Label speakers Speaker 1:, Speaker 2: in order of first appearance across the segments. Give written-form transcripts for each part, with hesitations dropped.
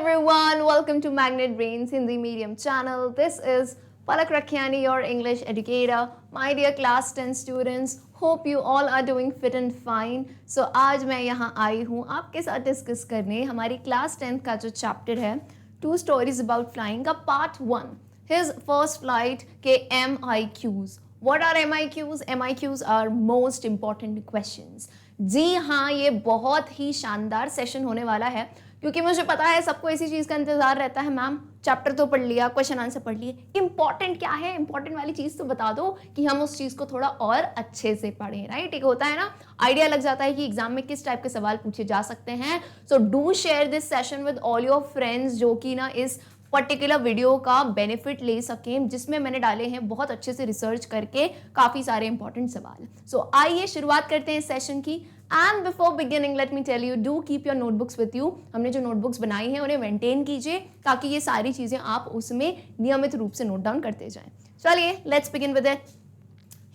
Speaker 1: everyone, welcome to Magnet Brains Hindi Medium channel. This is Palak Rakhiani, your English educator. My dear class 10 students, hope you all are doing fit and fine. So आज मैं यहाँ आई हूँ आपके साथ discuss करने हमारी class 10 का जो चैप्टर है टू स्टोरीज अबाउट फ्लाइंग का पार्ट 1 हिज फर्स्ट फ्लाइट के MIQs. What are MIQs? MIQs are most important questions. जी हाँ, ये बहुत ही शानदार सेशन होने वाला है क्योंकि मुझे पता है सबको इसी चीज़ का इंतजार रहता है। मैम चैप्टर तो पढ़ लिया, क्वेश्चन आंसर पढ़ लिए, इंपॉर्टेंट क्या है, इंपॉर्टेंट वाली चीज़ तो बता दो कि हम उस चीज़ को थोड़ा और अच्छे से पढ़ें, राइट। एक होता है ना, आइडिया लग जाता है कि एग्जाम में किस टाइप के सवाल पूछे जा सकते हैं। So do share this session with all your friends जो कि ना इस पर्टिकुलर वीडियो का बेनिफिट ले सकें, जिसमें मैंने डाले हैं बहुत अच्छे से रिसर्च करके काफ़ी सारे इंपॉर्टेंट सवाल। सो आइए शुरुआत करते हैं इस सेशन की। And before beginning let me tell you, do keep your notebooks with you. हमने जो नोटबुक्स बनाई हैं उन्हें मेंटेन कीजिए ताकि ये सारी चीज़ें आप उसमें नियमित रूप से नोट डाउन करते जाएं। चलिए let's begin with it.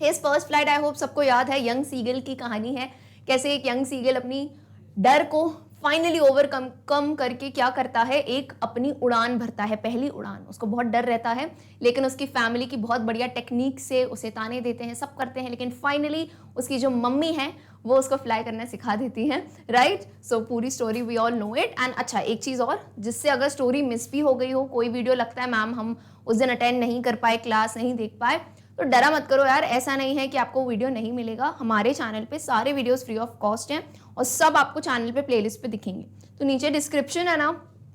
Speaker 1: His first flight, I hope सबको याद है, यंग सीगल की कहानी है। कैसे एक यंग सीगल अपनी डर को फाइनली ओवरकम करके क्या करता है, एक अपनी उड़ान भरता है, पहली उड़ान। उसको बहुत डर रहता है लेकिन उसकी फैमिली की बहुत बढ़िया टेक्निक से उसे ताने देते हैं, सब करते हैं, लेकिन फाइनली उसकी जो मम्मी है वो उसको फ्लाई करना सिखा देती हैं, राइट। सो पूरी story we all know it. And अच्छा, एक चीज़ और, जिससे अगर स्टोरी मिस भी हो गई हो, कोई वीडियो लगता है मैम हम उस दिन अटेंड नहीं कर पाए, क्लास नहीं देख पाए, तो डरा मत करो यार, ऐसा नहीं है कि आपको वीडियो नहीं मिलेगा। हमारे चैनल पे सारे वीडियोस फ्री ऑफ कॉस्ट हैं और सब आपको चैनल पे प्लेलिस्ट पे दिखेंगे। तो नीचे डिस्क्रिप्शन है ना,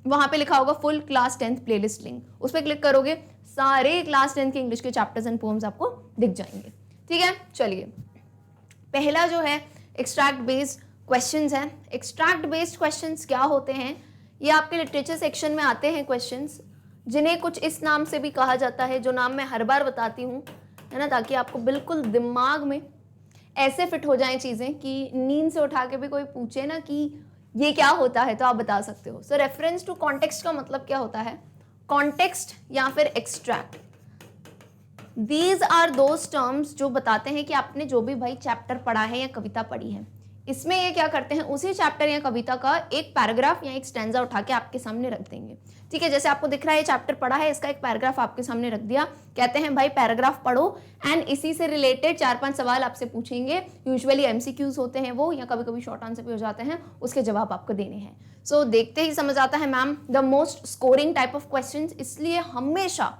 Speaker 1: वहाँ पे लिखा होगा full class 10th playlist link, उस पर क्लिक करोगे सारे क्लास 10th के इंग्लिश के चैप्टर्स एंड पोएम्स आपको दिख जाएंगे। ठीक है, चलिए पहला जो है एक्सट्रैक्ट बेस्ड क्वेश्चंस है। एक्सट्रैक्ट बेस्ड क्वेश्चंस क्या होते हैं, ये आपके लिटरेचर सेक्शन में आते हैं क्वेश्चंस, जिन्हें कुछ इस नाम से भी कहा जाता है, जो नाम मैं हर बार बताती हूँ, है ना, ताकि आपको बिल्कुल दिमाग में ऐसे फिट हो जाएं चीज़ें कि नींद से उठा के भी कोई पूछे ना कि ये क्या होता है तो आप बता सकते हो। सो रेफरेंस टू कॉन्टेक्स्ट का मतलब क्या होता है, कॉन्टेक्स्ट या फिर extract, these are those terms जो बताते हैं कि आपने जो भी भाई चैप्टर पढ़ा है या कविता पढ़ी है, इसमें ये क्या करते हैं, उसी चैप्टर या कविता का एक पैराग्राफ या एक स्टैंजा उठा के आपके सामने रख देंगे। ठीक है, जैसे आपको दिख रहा है ये चैप्टर पढ़ा है, इसका एक पैराग्राफ आपके सामने रख दिया, कहते हैं भाई पैराग्राफ पढ़ो एंड इसी से रिलेटेड 4-5 सवाल आपसे पूछेंगे। यूजुअली MCQs होते हैं वो, या कभी कभी शॉर्ट आंसर भी हो जाते हैं, उसके जवाब आपको देने हैं। सो देखते ही समझ आता है ma'am the most scoring type of question, इसलिए हमेशा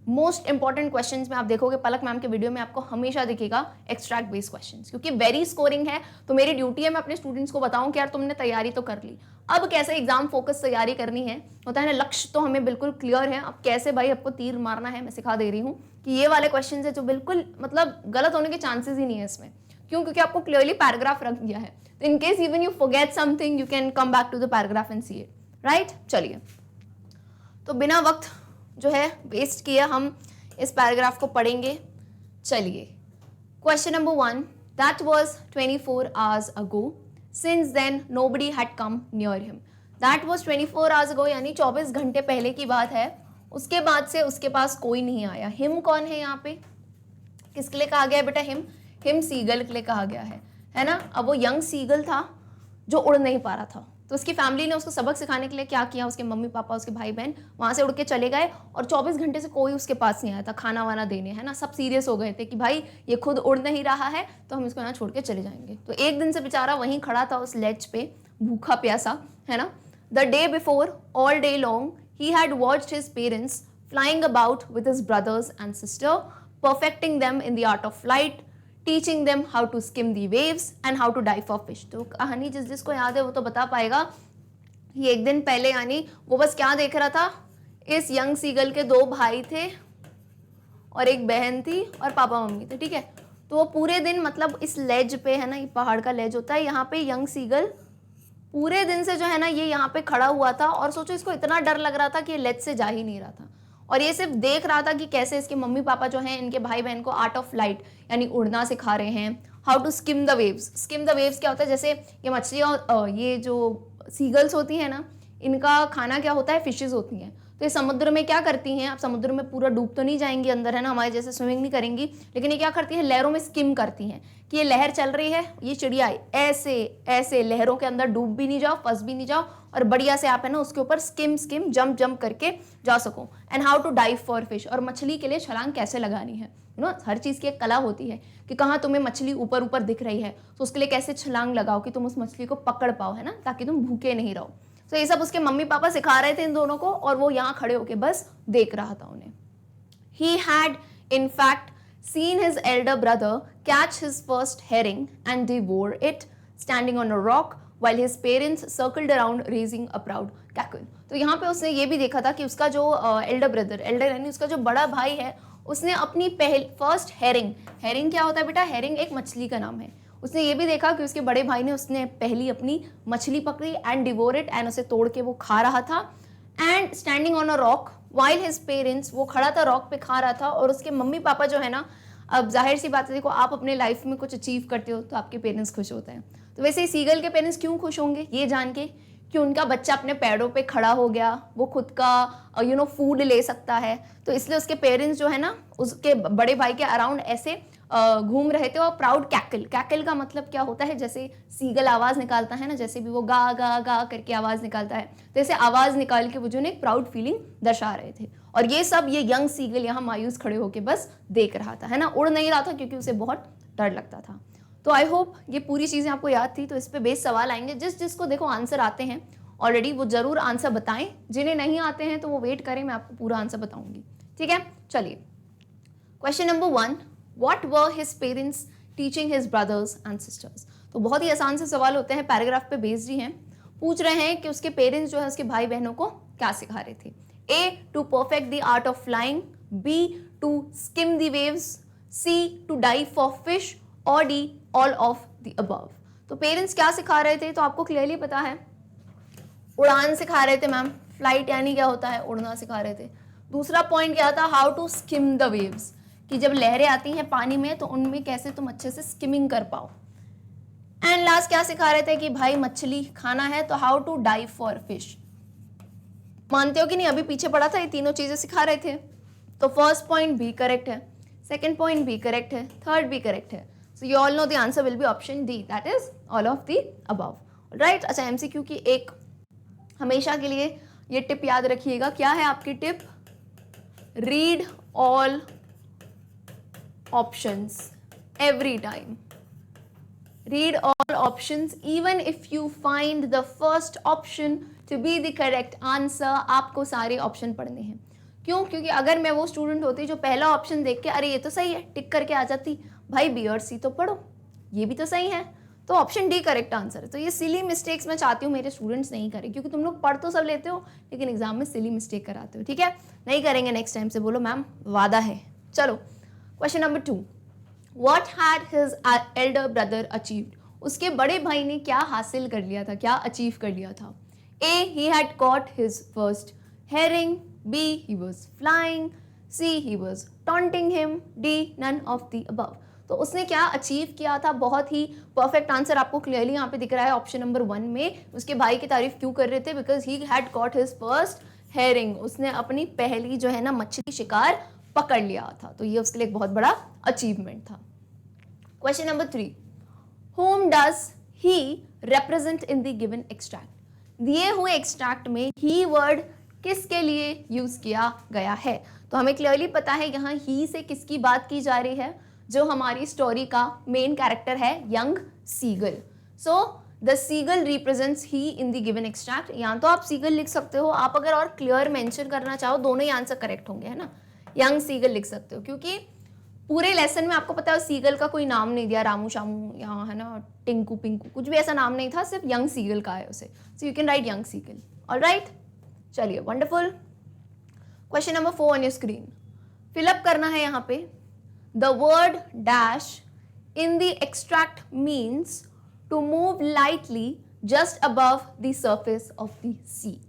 Speaker 1: मोस्ट इंपॉर्टेंट क्वेश्चंस में आप देखोगे पलक मैम के वीडियो में आपको हमेशा दिखेगा एक्सट्रैक्ट बेस्ड क्वेश्चंस, क्योंकि वेरी स्कोरिंग है। तो मेरी ड्यूटी है मैं अपने स्टूडेंट्स को बताऊं कि यार तुमने तैयारी तो कर ली, अब कैसे एग्जाम फोकस तैयारी करनी है, होता है ना, लक्ष्य तो हमें बिल्कुल क्लियर है, अब कैसे भाई आपको तीर मारना है मैं सिखा दे रही हूँ कि ये वाले क्वेश्चन है जो बिल्कुल मतलब गलत होने के चांसेस ही नहीं है इसमें। क्यों? क्योंकि आपको क्लियरली पैराग्राफ रख दिया है, तो in case even you forget something you can come back to the paragraph and see it, right. चलिए, तो बिना वक्त जो है वेस्ट किया हम इस पैराग्राफ को पढ़ेंगे। चलिए, question number 1, that was 24 hours ago, since then nobody had come near him. That was 24 hours ago यानी 24 घंटे पहले की बात है, उसके बाद से उसके पास कोई नहीं आया। हिम कौन है यहाँ पे, किसके लिए कहा गया है बेटा, हिम सीगल के लिए कहा गया है ना। अब वो यंग सीगल था जो उड़ नहीं पा रहा था, तो उसकी फैमिली ने उसको सबक सिखाने के लिए क्या किया, उसके मम्मी पापा उसके भाई बहन वहाँ से उड़ के चले गए और 24 घंटे से कोई उसके पास नहीं आया था खाना वाना देने, है ना। सब सीरियस हो गए थे कि भाई ये खुद उड़ नहीं रहा है तो हम इसको यहाँ छोड़ के चले जाएंगे। तो एक दिन से बेचारा वहीं खड़ा था उस लेज पे, भूखा प्यासा, है ना। The day before all day long he had watched his parents flying about with his brothers and sister, perfecting them in the art of flight, teaching them how to skim the waves and how to dive for fish. तो कहानी जिसको याद है वो तो बता पाएगा। ये एक दिन पहले यानी वो बस क्या देख रहा था, इस यंग सीगल के 2 भाई थे और एक बहन थी और पापा मम्मी थे, ठीक है। तो वो पूरे दिन मतलब इस लेज पे, है ना, ये पहाड़ का लेज होता है, यहाँ पे यंग सीगल पूरे दिन से जो है ना ये यहाँ पे खड़ा हुआ था और सोचो इसको इतना डर लग रहा था कि ये लेज से जा ही नहीं रहा था और ये सिर्फ देख रहा था कि कैसे इसके मम्मी पापा जो हैं इनके भाई बहन को आर्ट ऑफ फ्लाइट यानी उड़ना सिखा रहे हैं, how to skim the waves. Skim the waves क्या होता है, जैसे ये मछलियाँ, ये जो सीगल्स होती हैं ना, इनका खाना क्या होता है, फिशेज होती हैं, तो ये समुद्र में क्या करती हैं, आप समुद्र में पूरा डूब तो नहीं जाएंगी अंदर, है ना, हमारे जैसे स्विमिंग नहीं करेंगी, लेकिन ये क्या करती हैं, लहरों में स्किम करती हैं, कि ये लहर चल रही है, ये चिड़िया ऐसे ऐसे लहरों के अंदर डूब भी नहीं जाओ, फंस भी नहीं जाओ, और बढ़िया से आप है ना उसके ऊपर स्किम स्किम जंप जंप करके जा सको। And how to dive for fish, और मछली के लिए छलांग कैसे लगानी है, यू नो, हर चीज़ की एक कला होती है कि कहाँ तुम्हें मछली ऊपर ऊपर दिख रही है, तो उसके लिए कैसे छलांग लगाओ कि तुम उस मछली को पकड़ पाओ, है ना, ताकि तुम भूखे नहीं रहो। तो ये सब उसके मम्मी पापा सिखा रहे थे इन दोनों को, और वो यहाँ खड़े होके बस देख रहा था उन्हें। He had in fact seen his elder brother catch his first herring and devour it standing on a rock while his parents circled around raising a proud cackle। तो यहाँ पे उसने ये भी देखा था कि उसका जो एल्डर यानी उसका जो बड़ा भाई है, उसने अपनी फर्स्ट हेरिंग क्या होता है बेटा, हेरिंग एक मछली का नाम है, उसने ये भी देखा कि उसके बड़े भाई ने उसने पहली अपनी मछली पकड़ी एंड डिवोर इट, एंड उसे तोड़ के वो खा रहा था। And standing on a rock while his parents, वो खड़ा था रॉक पे खा रहा था, और उसके मम्मी पापा जो है ना, अब जाहिर सी बात है, देखो आप अपने लाइफ में कुछ अचीव करते हो तो आपके पेरेंट्स खुश होते हैं, तो वैसे ही सीगल के पेरेंट्स क्यों खुश होंगे, ये जान के कि उनका बच्चा अपने पैरों पे खड़ा हो गया, वो खुद का फूड ले सकता है, तो इसलिए उसके पेरेंट्स जो है ना उसके बड़े भाई के अराउंड ऐसे घूम रहे थे। और प्राउड कैकल का मतलब क्या होता है, जैसे सीगल आवाज निकालता है ना, जैसे भी वो गा गा गा करके आवाज निकालता है, तो ऐसे आवाज निकाल के वो जो एक प्राउड फीलिंग दर्शा रहे थे। और ये सब ये यंग सीगल यहाँ मायूस खड़े होके बस देख रहा था, है ना, उड़ नहीं रहा था क्योंकि उसे बहुत डर लगता था। तो आई होप ये पूरी चीजें आपको याद थी। तो इस पे बेस सवाल आएंगे, जिसको देखो आंसर आते हैं ऑलरेडी वो जरूर आंसर बताएं, जिन्हें नहीं आते हैं तो वो वेट करें, मैं आपको पूरा आंसर बताऊंगी, ठीक है। चलिए, question number 1, what were his parents teaching his brothers and sisters. तो बहुत ही आसान से सवाल होते हैं, पैराग्राफ पे बेस्ड ही हैं। पूछ रहे हैं कि उसके पेरेंट्स जो है उसके भाई बहनों को क्या सिखा रहे थे। A, to perfect the art of flying, B, to skim the waves, C, to dive for fish, और D, all of the above. तो पेरेंट्स क्या सिखा रहे थे, तो आपको क्लियरली पता है, उड़ान सिखा रहे थे मैम, फ्लाइट यानी क्या होता है, उड़ना सिखा रहे थे। दूसरा पॉइंट क्या था, how to skim the waves, कि जब लहरें आती हैं पानी में तो उनमें कैसे तुम अच्छे से स्किमिंग कर पाओ। एंड लास्ट क्या सिखा रहे थे कि भाई मछली खाना है, तो how to dive for fish. मानते हो कि नहीं, अभी पीछे पड़ा था, ये तीनों चीजें सिखा रहे थे। तो फर्स्ट पॉइंट भी करेक्ट है, सेकंड पॉइंट भी करेक्ट है, थर्ड भी करेक्ट है। So you all know the answer will be option D, that is all of the above, right. अच्छा, एमसीक्यू की एक हमेशा के लिए ये टिप याद रखिएगा। क्या है आपकी tip, read all options every time, read all options even if you find the first option to be the correct answer. आपको सारे ऑप्शन पढ़ने हैं। क्यों, क्योंकि अगर मैं वो स्टूडेंट होती जो पहला ऑप्शन देख के अरे ये तो सही है टिक करके आ जाती, भाई बी और सी तो पढ़ो, ये भी तो सही है, तो ऑप्शन डी करेक्ट आंसर है। तो ये सिली मिस्टेक्स मैं चाहती हूँ मेरे स्टूडेंट्स नहीं करें, क्योंकि तुम लोग पढ़ तो सब लेते हो लेकिन एग्जाम में सिली मिस्टेक कराते हो, ठीक है, नहीं करेंगे नेक्स्ट टाइम से, बोलो मैम वादा है। चलो, question number 2, what had his Elder brother achieved. उसके बड़े भाई ने क्या हासिल कर लिया था, क्या अचीव कर लिया था। A, he had caught his first herring, B, he was flying, C, he was taunting him, D, none of the above. तो उसने क्या अचीव किया था, बहुत ही परफेक्ट आंसर आपको क्लियरली यहाँ पे दिख रहा है ऑप्शन नंबर 1 में। उसके भाई की तारीफ क्यों कर रहे थे, because he had caught his first herring, उसने अपनी पहली जो है ना मछली शिकार पकड़ लिया था, तो ये उसके लिए एक बहुत बड़ा अचीवमेंट था। Question number 3, whom does he represent in the given extract। दिए हुए एक्सट्रैक्ट में ही वर्ड किसके लिए यूज किया गया है। तो हमें क्लियरली पता है यहाँ ही से किसकी बात की जा रही है, जो हमारी स्टोरी का मेन कैरेक्टर है young seagull. So the seagull represents he in the given extract. यहाँ तो आप सीगल लिख सकते हो, आप अगर और क्लियर मेंशन करना चाहो दोनों ही आंसर करेक्ट होंगे, है ना, यंग सीगल लिख सकते हो, क्योंकि पूरे लेसन में आपको पता है सीगल का कोई नाम नहीं दिया, रामू शामू यहाँ है ना, टिंकू पिंकू, कुछ भी ऐसा नाम नहीं था, सिर्फ यंग सीगल का है उसे। So you can write young seagull, alright. चलिए, wonderful. Question number 4 on your screen, fill up करना है यहाँ पे। The word dash in the extract means to move lightly just above the surface of the sea.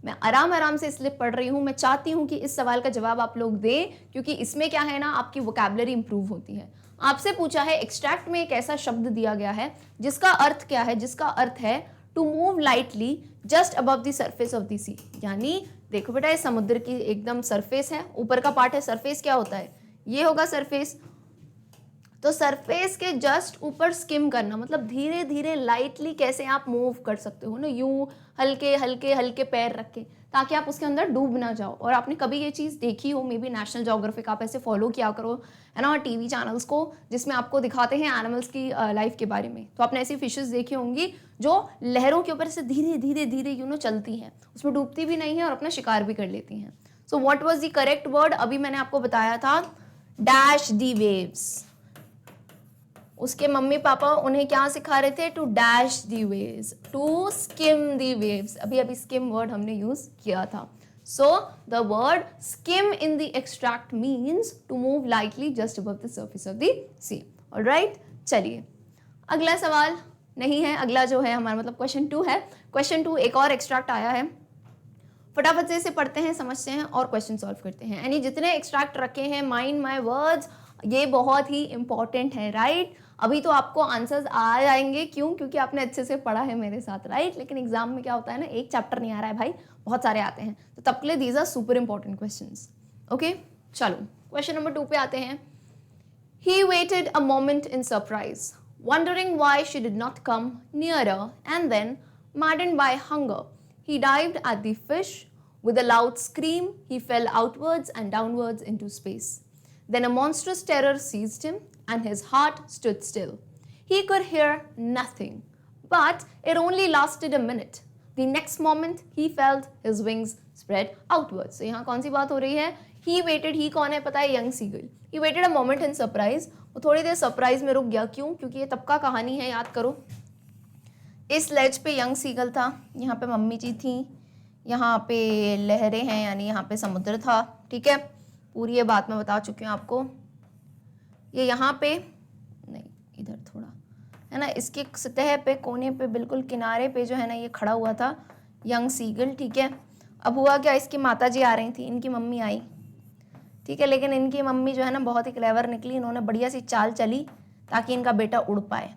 Speaker 1: मैं आराम आराम से इसलिए पढ़ रही हूँ, मैं चाहती हूँ कि इस सवाल का जवाब आप लोग दें, क्योंकि इसमें क्या है ना, आपकी वोकैबुलरी इंप्रूव होती है। आपसे पूछा है एक्सट्रैक्ट में एक ऐसा शब्द दिया गया है जिसका अर्थ क्या है, जिसका अर्थ है to move lightly just above the surface of the sea. यानी देखो बेटा, ये समुद्र की एकदम सरफेस है, ऊपर का पार्ट है। सरफेस क्या होता है? ये होगा सरफेस। तो सरफेस के जस्ट ऊपर स्किम करना मतलब धीरे धीरे लाइटली कैसे आप मूव कर सकते हो ना, यूं हल्के हल्के हल्के पैर रख के, ताकि आप उसके अंदर डूब ना जाओ। और आपने कभी ये चीज़ देखी हो, मे बी नेशनल ज्योग्राफिक आप ऐसे फॉलो किया करो, है ना, टीवी चैनल्स को जिसमें आपको दिखाते हैं एनिमल्स की लाइफ के बारे में। तो आपने ऐसी फिशेस देखी होंगी जो लहरों के ऊपर से धीरे धीरे धीरे चलती हैं, उसमें डूबती भी नहीं है और अपना शिकार भी कर लेती हैं। So what was the correct word? अभी मैंने आपको बताया था डैश दी वेव्स। उसके मम्मी पापा उन्हें क्या सिखा रहे थे? To dash the waves, to skim the waves. अभी अभी स्किम वर्ड हमने यूज किया था। So the word skim in the extract means to move lightly just above the surface of the sea. Alright, चलिए अगला सवाल नहीं है, अगला जो है हमारा मतलब क्वेश्चन 2 है। क्वेश्चन 2 एक और एक्सट्रैक्ट आया है, फटाफट से इसे पढ़ते हैं, समझते हैं और क्वेश्चन सॉल्व करते हैं। यानी जितने एक्सट्रैक्ट रखे हैं, माइंड माय वर्ड्स, ये बहुत ही इंपॉर्टेंट है, राइट। अभी तो आपको आंसर्स आ जाएंगे, क्यों? क्योंकि आपने अच्छे से पढ़ा है मेरे साथ, राइट। लेकिन एग्जाम में क्या होता है ना, एक चैप्टर नहीं आ रहा है भाई, बहुत सारे आते हैं, तो तब के लिए these are super important questions. Okay, चलो क्वेश्चन नंबर 2 पे आते हैं। He waited a moment in surprise, wondering why she did not come nearer, and then, maddened by hunger, he dived at the fish. With a loud scream, he fell outwards and downwards into space. Then a monstrous terror seized him, and his heart stood still. He could hear nothing, but it only lasted a minute. The next moment, he felt his wings spread outwards. So यहाँ कौन सी बात हो रही है? He waited, he कौन है पता है? Young seagull. He waited a moment in surprise. वो थोड़ी देर सरप्राइज में रुक गया, क्यों? क्योंकि ये तब का कहानी है, याद करो। इस लेज पे यंग सीगल था, यहाँ पे मम्मी जी थी, यहाँ पे लहरें हैं यानी यहाँ पे समुद्र था, ठीक है। पूरी ये बात मैं बता चुकी हूँ आपको। ये यहाँ पे नहीं, इधर थोड़ा है ना, इसके सतह पे कोने पे बिल्कुल किनारे पे जो है ना ये खड़ा हुआ था यंग सीगल, ठीक है। अब हुआ क्या, इसकी माता जी आ रही थी, इनकी मम्मी आई, ठीक है। लेकिन इनकी मम्मी जो है ना बहुत ही क्लेवर निकली, इन्होंने बढ़िया सी चाल चली ताकि इनका बेटा उड़ पाए।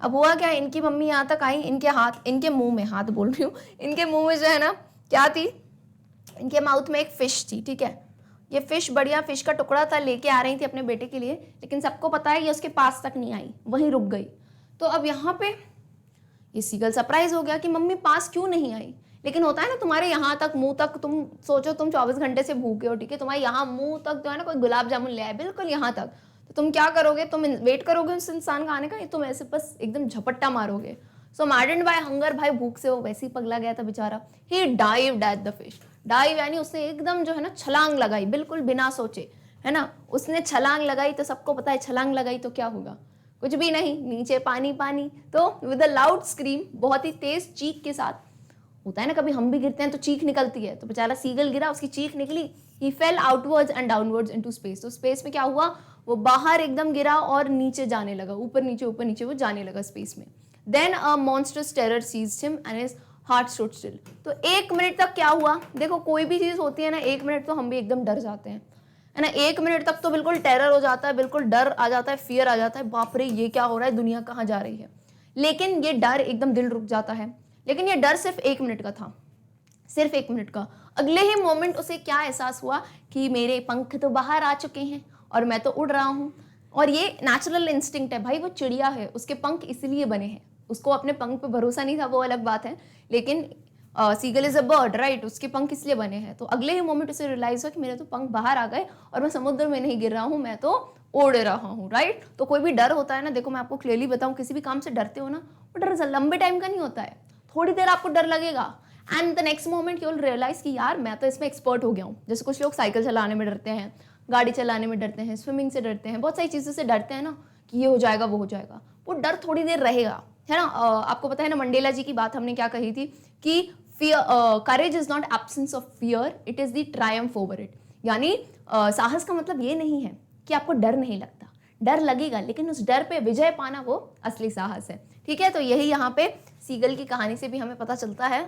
Speaker 1: अब हुआ क्या, इनकी मम्मी यहाँ तक आई, इनके हाथ, इनके मुंह में, हाथ बोल रही हूँ, इनके मुंह में जो है ना क्या थी, इनके माउथ में एक फिश थी, ठीक है। ये फिश बढ़िया फिश का टुकड़ा था, लेके आ रही थी अपने बेटे के लिए, लेकिन सबको पता है ये उसके पास तक नहीं आई, वहीं रुक गई। तो अब यहाँ पे ये सीगल सरप्राइज हो गया कि मम्मी पास क्यों नहीं आई। लेकिन होता है ना तुम्हारे यहाँ तक, मुंह तक, तुम सोचो तुम 24 घंटे से भूखे हो, ठीक है, तुम्हारे यहाँ मुंह तक जो है ना कोई गुलाब जामुन ले आए, बिल्कुल यहाँ तक, तो तुम क्या करोगे? तुम वेट करोगे उस इंसान का आने का, तुम ऐसे बस एकदम झपट्टा मारोगे। सो मैडेंड बाय हंगर, भाई भूख से वो वैसे ही पगला गया था बेचारा। He dived at the fish. Dive यानी उसने एकदम जो है ना छलांग लगाई, बिल्कुल बिना सोचे, है ना, उसने छलांग लगाई। तो सबको पता है छलांग लगाई तो क्या होगा? कुछ भी नहीं, नीचे पानी पानी। तो विद अ लाउड स्क्रीम, बहुत ही तेज चीख के साथ, होता है ना कभी हम भी गिरते हैं तो चीख निकलती है, तो बेचारा सीगल गिरा, उसकी चीख निकली। He fell outwards and downwards into space. तो स्पेस में क्या हुआ, वो बाहर एकदम गिरा और नीचे जाने लगा, ऊपर नीचे वो जाने लगा स्पेस में। Then a monstrous terror seized him and his heart stood still. तो 1 मिनट तक क्या हुआ? देखो कोई भी चीज होती है ना, 1 मिनट तो हम भी एकदम डर जाते हैं, है ना। 1 मिनट तक तो बिल्कुल टेरर हो जाता है, बिल्कुल डर आ जाता है, फियर आ जाता है, बाप रे ये क्या हो रहा है, दुनिया कहाँ जा रही है। लेकिन ये डर एकदम, दिल रुक जाता है। लेकिन ये डर सिर्फ 1 मिनट का था, सिर्फ 1 मिनट का। अगले ही मोमेंट उसे क्या एहसास हुआ कि मेरे पंख तो बाहर आ चुके हैं और मैं तो उड़ रहा हूँ। और ये नेचुरल इंस्टिंक्ट है भाई, वो चिड़िया है, उसके पंख इसलिए बने हैं, उसको अपने पंख पे भरोसा नहीं था, वो अलग बात है। लेकिन seagull is a bird, right, उसके पंख इसलिए बने हैं। तो अगले ही मोमेंट उसे रियलाइज हुआ कि मेरे तो पंख बाहर आ गए और मैं समुद्र में नहीं गिर रहा हूँ, मैं तो उड़ रहा हूँ, राइट। तो कोई भी डर होता है ना, देखो मैं आपको क्लियरली बताऊँ, किसी भी काम से डरते हो ना, वो डर लंबे टाइम का नहीं होता है, थोड़ी देर आपको डर लगेगा, and the next moment you will realise कि यार मैं तो इसमें एक्सपर्ट हो गया हूँ। जैसे कुछ लोग साइकिल चलाने में डरते हैं, गाड़ी चलाने में डरते हैं, स्विमिंग से डरते हैं, बहुत सारी चीज़ों से डरते हैं ना कि ये हो जाएगा वो हो जाएगा। वो डर थोड़ी देर रहेगा, है ना। आपको पता है ना मंडेला जी की बात हमने क्या कही थी कि courage is not absence of fear, it is the Triumph over it. यानी साहस का मतलब ये नहीं है कि आपको डर नहीं लगता, डर लगेगा, लेकिन उस डर पे विजय पाना वो असली साहस है, ठीक है। तो यही यहाँ पे सीगल की कहानी से भी हमें पता चलता है।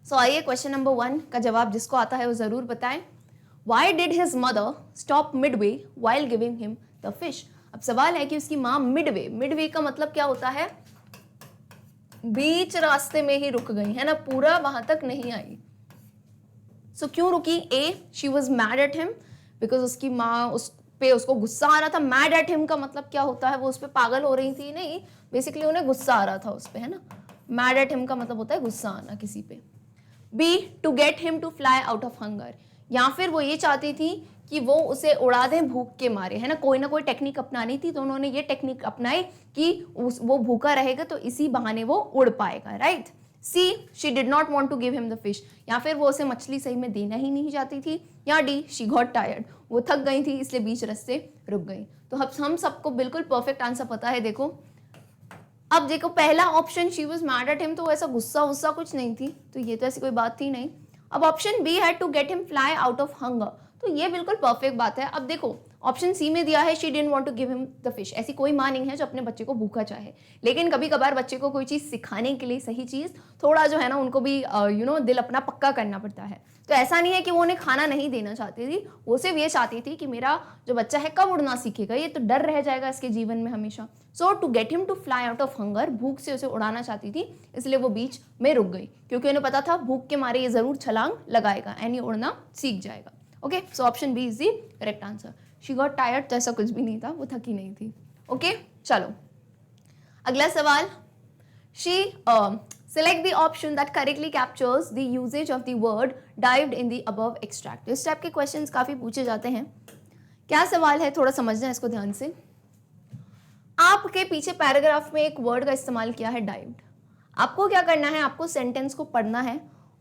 Speaker 1: सो आइए क्वेश्चन नंबर 1 का जवाब जिसको आता है वो जरूर बताएं। Why did his mother stop midway while giving him the fish? अब सवाल है कि उसकी माँ मिडवे का मतलब क्या होता है? बीच रास्ते में ही रुक गई, है ना, पूरा वहां तक नहीं आई। सो क्यों रुकी? A, she was mad at him because उसकी माँ उस पे उसको गुस्सा आ रहा था। मैड एट हिम का मतलब क्या होता है? वो उस पर पागल हो रही थी? नहीं, बेसिकली उन्हें गुस्सा आ रहा था उस पर, है ना। मैड एट हिम का मतलब होता है गुस्सा आना किसी पे। B, to get him to fly out of hunger, या फिर वो ये चाहती थी कि वो उसे उड़ा दें भूख के मारे, है ना कोई टेक्निक अपनानी थी, तो उन्होंने ये टेक्निक अपनाई कि वो भूखा रहेगा तो इसी बहाने वो उड़ पाएगा, right. C, she did not want to give him the fish, या फिर वो उसे मछली सही में देना ही नहीं चाहती थी। या डी, शी गॉट टायर्ड, वो थक गई थी इसलिए बीच रास्ते रुक गई। तो हम सबको बिल्कुल परफेक्ट आंसर पता है। देखो अब देखो पहला option she was mad at him, तो ऐसा गुस्सा वुस्सा कुछ नहीं थी, तो ये तो ऐसी कोई बात थी नहीं। अब ऑप्शन बी है to get him fly out of hunger, तो ये बिल्कुल परफेक्ट बात है। अब देखो ऑप्शन सी में दिया है she didn't want to give him the fish, ऐसी कोई माँ नहीं है जो अपने बच्चे को भूखा चाहे, लेकिन कभी कभार बच्चे को कोई चीज़ सिखाने के लिए सही चीज़ थोड़ा जो है ना उनको भी दिल अपना पक्का करना पड़ता है। तो ऐसा नहीं है कि वो उन्हें खाना नहीं देना चाहती थी, वो सिर्फ ये चाहती थी कि मेरा जो बच्चा है कब उड़ना सीखेगा, ये तो डर रह जाएगा इसके जीवन में हमेशा। So to get him to fly out of hunger, भूख से उसे उड़ाना चाहती थी, इसलिए वो बीच में रुक गई, क्योंकि उन्हें पता था भूख के मारे ये जरूर छलांग लगाएगा एंड ये उड़ना सीख जाएगा। Okay, so option B is the correct answer. She got tired, तो ऐसा कुछ भी नहीं था, वो थकी नहीं थी। ओके, चलो अगला सवाल। She select the option that correctly captures the usage of the word dived in the above extract। इस टाइप के क्वेश्चंस काफी पूछे जाते हैं। क्या सवाल है, थोड़ा समझना है इसको ध्यान से। आपके पीछे पैराग्राफ में एक वर्ड का इस्तेमाल किया है डाइव्ड। आपको क्या करना है, आपको सेंटेंस को पढ़ना है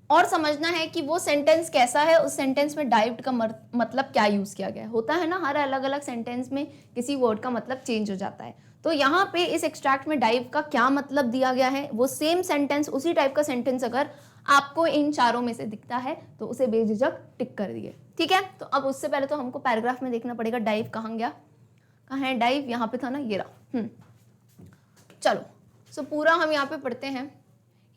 Speaker 1: और समझना है कि वो सेंटेंस कैसा है, उस सेंटेंस में डाइव्ड का मतलब क्या यूज किया गया है। होता है ना, हर अलग अलग सेंटेंस में किसी वर्ड का मतलब चेंज हो जाता है। तो यहाँ पे इस एक्सट्रैक्ट में डाइव का क्या मतलब दिया गया है, वो सेम सेंटेंस, उसी टाइप का सेंटेंस अगर आपको इन चारों में से दिखता है तो उसे बेझिझक टिक कर दिए, ठीक है। तो अब उससे पहले तो हमको पैराग्राफ में देखना पड़ेगा डाइव कहाँ गया, कहाँ है डाइव, यहाँ पे था ना, ये रहा। चलो सो पूरा हम यहाँ पे पढ़ते हैं।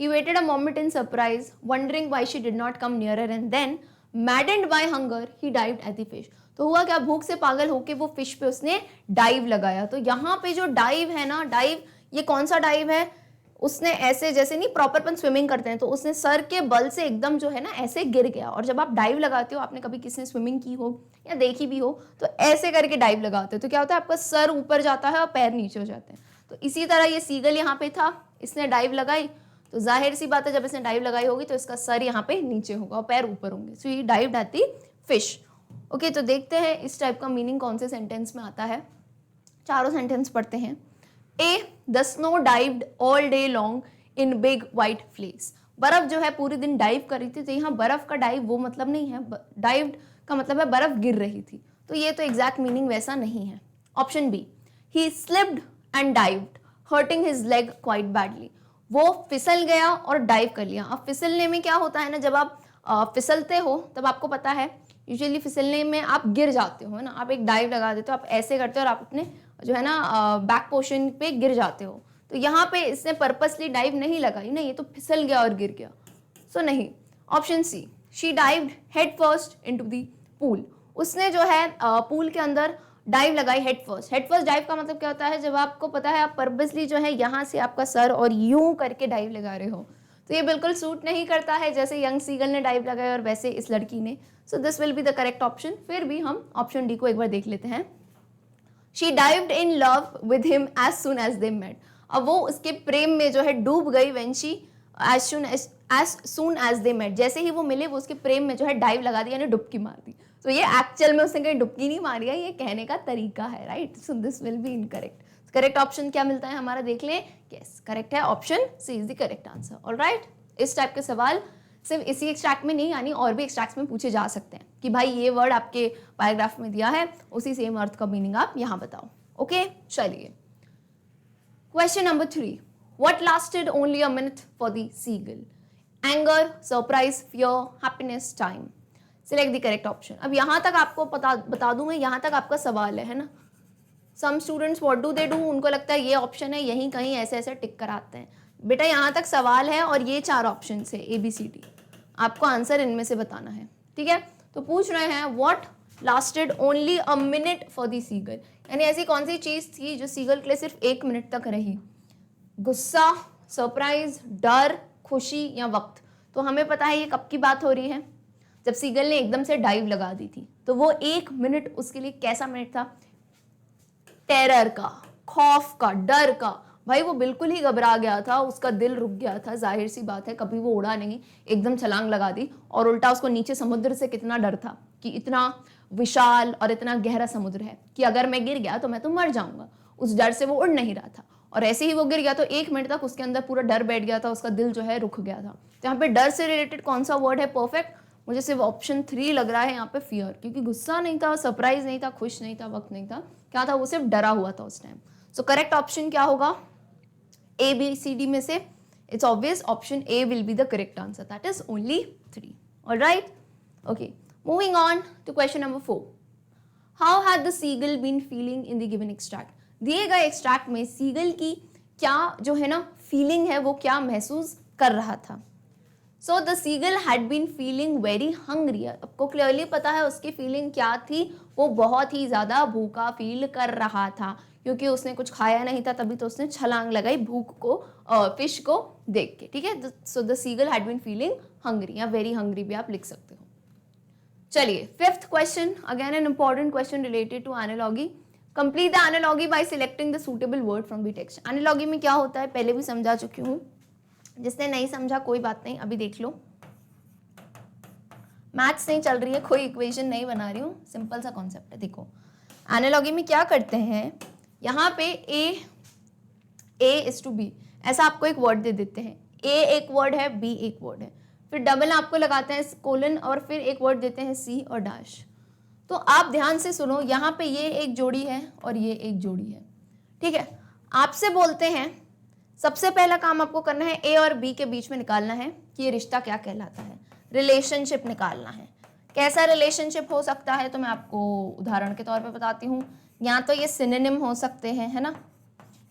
Speaker 1: He waited a moment in surprise, wondering why she did not come nearer, and then, maddened by hunger, he dived at the fish। तो हुआ क्या, भूख से पागल होके वो फिश पे उसने डाइव लगाया। तो यहाँ पे जो डाइव है ना, डाइव ये कौन सा डाइव है, उसने ऐसे जैसे नहीं प्रॉपरपन स्विमिंग करते हैं, तो उसने सर के बल से एकदम जो है ना ऐसे गिर गया। और जब आप डाइव लगाते हो, आपने कभी किसी ने स्विमिंग की हो या देखी भी हो, तो ऐसे करके डाइव लगाते हो, तो क्या होता है आपका सर ऊपर जाता है और पैर नीचे हो जाते हैं। तो इसी तरह ये सीगल यहाँ पे था, इसने डाइव लगाई, तो जाहिर सी बात है जब इसने डाइव लगाई होगी तो इसका सर यहाँ पे नीचे होगा और पैर ऊपर होंगे। So he dived at the fish. Okay, तो देखते हैं इस टाइप का मीनिंग कौन से सेंटेंस में आता है। चारों सेंटेंस पढ़ते हैं। A, the snow dived all day long in big white flakes. बर्फ जो है पूरे दिन डाइव कर रही थी, तो यहाँ बर्फ का डाइव वो मतलब नहीं है, डाइव्ड का मतलब है बर्फ गिर रही थी, तो ये तो एग्जैक्ट मीनिंग वैसा नहीं है। Option B, he slipped and dived hurting his leg quite badly. वो फिसल गया और डाइव कर लिया। अब फिसलने में क्या होता है ना, जब आप फिसलते हो तब आपको पता है यूजुअली फिसलने में आप गिर जाते हो, है ना, आप एक डाइव लगा देते हो, आप ऐसे करते हो और आप अपने जो है ना बैक पोर्शन पे गिर जाते हो। तो यहाँ पे इसने पर्पसली डाइव नहीं लगाई ना, ये तो फिसल गया और गिर गया, सो नहीं। Option C, she dived head first into the pool. उसने जो है पूल के अंदर डाइव लगाई head first. Head first dive का मतलब क्या होता है, जब आपको पता है आप पर्पसली जो है यहाँ से आपका सर और यूं करके डाइव लगा रहे हो, तो ये बिल्कुल सूट नहीं करता है जैसे यंग सीगल ने डाइव लगाया और वैसे इस लड़की ने। सो this will B the correct option. फिर भी हम ऑप्शन डी को एक बार देख लेते हैं। She dived in love with him as soon as they met. अब वो उसके प्रेम में जो है डूब गई when she as soon as they met. जैसे ही वो मिले वो उसके प्रेम में जो है डाइव लगा दी, यानी डुबकी मार दी। तो ये एक्चुअल में उसने कहीं डुबकी नहीं मारी है, ये कहने का तरीका है, right. So this will be incorrect. Correct option क्या मिलता है हमारा, देख लें। यस, करेक्ट है, option C is the correct answer. Alright, इस टाइप के सवाल सिर्फ इसी एक्सट्रैक्ट में नहीं, यानी और भी एक्सट्रैक्ट्स में पूछे जा सकते हैं कि भाई ये वर्ड आपके पैराग्राफ में दिया है, उसी सेम अर्थ का मीनिंग आप यहाँ बताओ। ओके, चलिए question number 3। What lasted only a minute for the seagull? Anger, surprise, fear, happiness, time. Select the correct option. अब यहाँ तक आपको बता दूं मैं, यहाँ तक आपका सवाल है ना। Some students what do they do, उनको लगता है ये ऑप्शन है, यहीं कहीं ऐसे ऐसे टिक कराते हैं। बेटा यहाँ तक सवाल है और ये 4 ऑप्शन है ABCD, आपको आंसर इनमें से बताना है, ठीक है। तो पूछ रहे हैं what lasted only a minute for the seagull, यानी ऐसी कौन सी चीज थी जो सीगल के लिए सिर्फ 1 मिनट तक रही। गुस्सा, सरप्राइज, डर, खुशी या वक्त। तो हमें पता है ये कब की बात हो रही है, जब सीगल ने एकदम से डाइव लगा दी थी। तो वो 1 मिनट उसके लिए कैसा मिनट था? टेरर का, खौफ का, डर का। भाई वो बिल्कुल ही घबरा गया था, उसका दिल रुक गया था। जाहिर सी बात है, कभी वो उड़ा नहीं, एकदम छलांग लगा दी। और उल्टा उसको नीचे समुद्र से कितना डर था कि इतना विशाल और इतना गहरा समुद्र है कि अगर मैं गिर गया तो मैं तो मर जाऊंगा। उस डर से वो उड़ नहीं रहा था, और ऐसे ही वो गिर गया तो 1 मिनट तक उसके अंदर पूरा डर बैठ गया था, उसका दिल जो है रुक गया था। तो यहाँ पे डर से रिलेटेड कौन सा वर्ड है परफेक्ट? मुझे सिर्फ ऑप्शन 3 लग रहा है यहाँ पे, फियर, क्योंकि गुस्सा नहीं था, सरप्राइज नहीं था, खुश नहीं था, वक्त नहीं था, क्या था? वो सिर्फ डरा हुआ था उस टाइम। सो करेक्ट ऑप्शन क्या होगा? A, B, C, D में से it's obvious option A will be the correct answer. That is only 3. All right? Okay. Moving on to question number 4. How had the seagull been feeling in the given extract? दिए गए extract में seagull की क्या जो है ना feeling है, वो क्या महसूस कर रहा था? So the seagull had been feeling very hungry. आपको क्लियरली पता है उसकी फीलिंग क्या थी? वो बहुत ही ज्यादा भूखा फील कर रहा था, क्योंकि उसने कुछ खाया नहीं था, तभी तो उसने छलांग लगाई भूख को, फिश को देख के। ठीक है, so the seagull had been feeling hungry, या वेरी हंग्री भी आप लिख सकते हो। चलिए, 5th question, again an important question related to analogy. Complete the analogy by selecting the suitable word from the text. Analogy में क्या होता है पहले भी समझा चुकी हूँ, जिसने नहीं समझा कोई बात नहीं, अभी देख लो। मैथ्स नहीं चल रही है, कोई इक्वेशन नहीं बना रही हूँ, सिंपल सा कॉन्सेप्ट है। देखो एनालॉगी में क्या करते हैं, यहाँ पे A इज टू B, ऐसा आपको एक वर्ड दे देते हैं। A एक वर्ड है, B एक वर्ड है, फिर डबल आपको लगाते हैं कोलन, और फिर एक वर्ड देते हैं C और डैश। तो आप ध्यान से सुनो, यहाँ पे ये एक जोड़ी है और ये एक जोड़ी है। ठीक है, आपसे बोलते हैं सबसे पहला काम आपको करना है A और B के बीच में निकालना है कि ये रिश्ता क्या कहलाता है, रिलेशनशिप निकालना है। कैसा रिलेशनशिप हो सकता है, तो मैं आपको उदाहरण के तौर पे बताती हूँ। या तो ये सिनोनिम हो सकते हैं, है ना,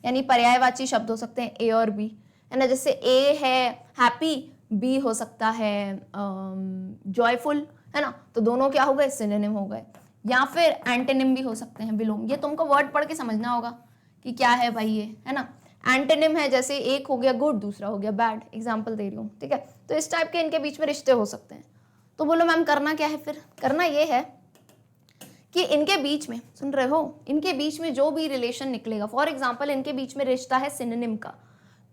Speaker 1: यानी पर्यायवाची शब्द हो सकते हैं A और B, है ना। जैसे A है हैप्पी, B हो सकता है जॉयफुल, है ना, तो दोनों क्या हो गए? सिनोनिम हो गए। या फिर एंटोनिम भी हो सकते हैं, विलोम। ये तुमको वर्ड पढ़ के समझना होगा कि क्या है भाई ये, है ना। एंटोनिम है, जैसे एक हो गया गुड, दूसरा हो गया बैड, एग्जाम्पल दे रही हूँ। ठीक है, तो इस टाइप के इनके बीच में रिश्ते हो सकते हैं। तो बोलो मैम करना क्या है फिर? करना ये है कि इनके बीच में, सुन रहे हो, इनके बीच में जो भी रिलेशन निकलेगा, फॉर एग्जाम्पल इनके बीच में रिश्ता है सिनोनिम का,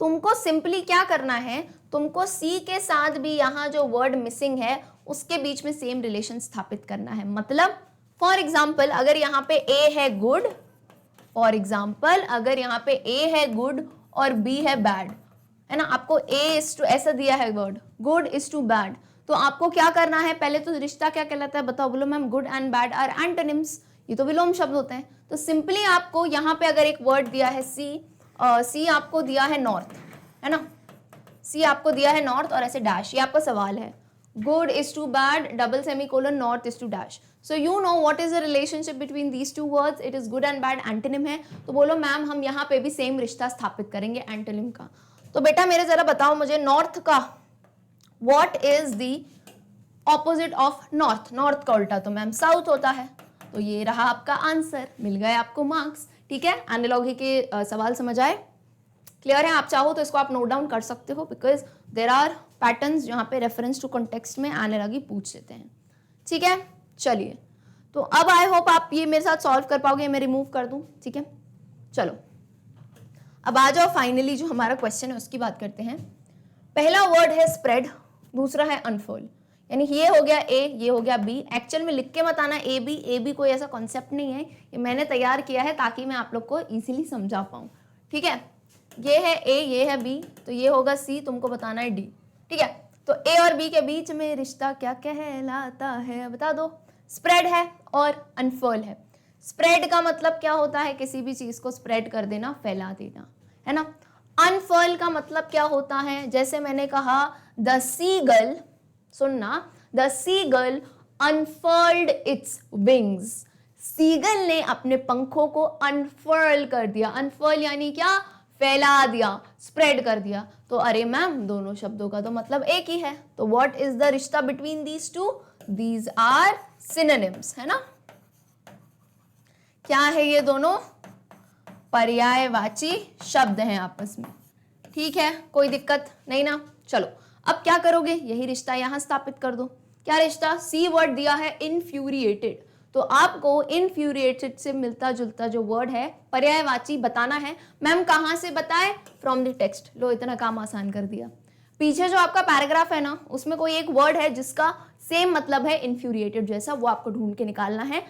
Speaker 1: तुमको सिंपली क्या करना है, तुमको सी के साथ भी यहाँ जो वर्ड मिसिंग है उसके बीच में सेम रिलेशन स्थापित करना है। मतलब फॉर एग्जाम्पल अगर यहाँ पे ए है गुड, फॉर एग्जाम्पल अगर यहाँ पे ए है गुड और बी है बैड, है ना, आपको ए इज टू ऐसा दिया है word, good is to bad, तो आपको क्या करना है, पहले तो रिश्ता क्या कहलाता है बताओ, बोलो ma'am good and bad are antonyms, ये तो विलोम शब्द होते हैं। तो सिंपली आपको यहाँ पे अगर एक वर्ड दिया है सी आपको दिया है नॉर्थ, है ना, सी आपको दिया है नॉर्थ और ऐसे डैश, ये आपका सवाल है, good is to bad double semicolon north is to dash, so you know what is the relationship between these two words, it is good and bad, antonym है। तो बोलो मैम हम यहाँ पे भी सेम रिश्ता स्थापित करेंगे एंटोनिम का। तो बेटा मेरे जरा बताओ मुझे नॉर्थ का what is the opposite of north, north का उल्टा तो मैम साउथ होता है, तो ये रहा आपका आंसर, मिल गए आपको मार्क्स। ठीक है, एनालॉगी के सवाल समझ आए, क्लियर है? आप चाहो तो इसको आप नोट डाउन कर सकते हो, बिकॉज देर आर पैटर्न्स जहाँ पे रेफरेंस टू कॉन्टेक्स्ट में एनालॉगी पूछ लेते हैं। ठीक है, चलिए, तो अब आई होप आप ये मेरे साथ सॉल्व कर पाओगे, मैं रिमूव कर दूं। ठीक है, चलो अब आ जाओ, फाइनली जो हमारा क्वेश्चन है उसकी बात करते हैं। पहला वर्ड है स्प्रेड, दूसरा है अनफोल्ड, यानी ये हो गया ए, ये हो गया बी। एक्चुअल में लिख के मत आना ए बी कोई ऐसा कॉन्सेप्ट नहीं है, ये मैंने तैयार किया है ताकि मैं आप लोग को इजीली समझा पाऊँ। ठीक है, ये है ए, ये है बी, तो ये होगा सी, तुमको बताना है डी। ठीक है, तो ए और बी के बीच में रिश्ता क्या कहलाता है बता दो? स्प्रेड है और अनफर्ल है। स्प्रेड का मतलब क्या होता है? किसी भी चीज को स्प्रेड कर देना, फैला देना, है ना। अनफर्ल का मतलब क्या होता है? जैसे मैंने कहा द सीगल, सुनना, the seagull unfurled its wings, seagull ने अपने पंखों को अनफर्ल कर दिया। अनफर्ल यानी क्या? फैला दिया, स्प्रेड कर दिया। तो अरे मैम दोनों शब्दों का तो मतलब एक ही है, तो व्हाट इज द रिश्ता between these two? These are synonyms, है ना। क्या है ये दोनों? पर्यायवाची शब्द हैं आपस में। ठीक है, कोई दिक्कत नहीं ना। चलो अब क्या करोगे, यही रिश्ता यहाँ स्थापित कर दो। क्या रिश्ता, सी वर्ड दिया है इन्फ्यूरिएटेड, तो आपको इन्फ्यूरिएटेड से मिलता जुलता जो वर्ड है पर्यायवाची बताना है। मैम कहाँ से बताए, फ्रॉम द टेक्स्ट। लो इतना काम आसान कर दिया। पीछे जो आपका पैराग्राफ है ना, उसमें कोई एक वर्ड है जिसका सेम मतलब है इन्फ्यूरिएटेड जैसा, वो आपको ढूंढ के निकालना है।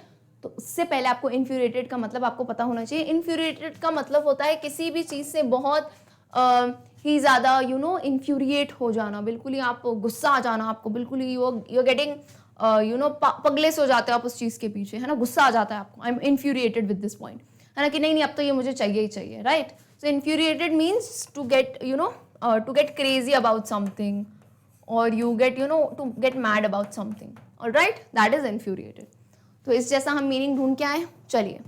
Speaker 1: तो उससे पहले आपको इन्फ्यूरिएटेड का मतलब आपको पता होना चाहिए। इन्फ्यूरिएटेड का मतलब होता है किसी भी चीज से बहुत ही ज्यादा इन्फ्यूरिएट हो जाना, बिल्कुल ही आप गुस्सा आ जाना, आपको बिल्कुल ही यू गेटिंग पगले से हो जाते हो आप उस चीज के पीछे, है ना, गुस्सा आ जाता है आपको। I am infuriated with this point, है ना, कि नहीं नहीं अब तो ये मुझे चाहिए ही चाहिए, right. So infuriated means to get to get crazy about something, or you get to get mad about something, all right, that is infuriated। तो इस जैसा हम मीनिंग ढूंढ के आए। चलिए,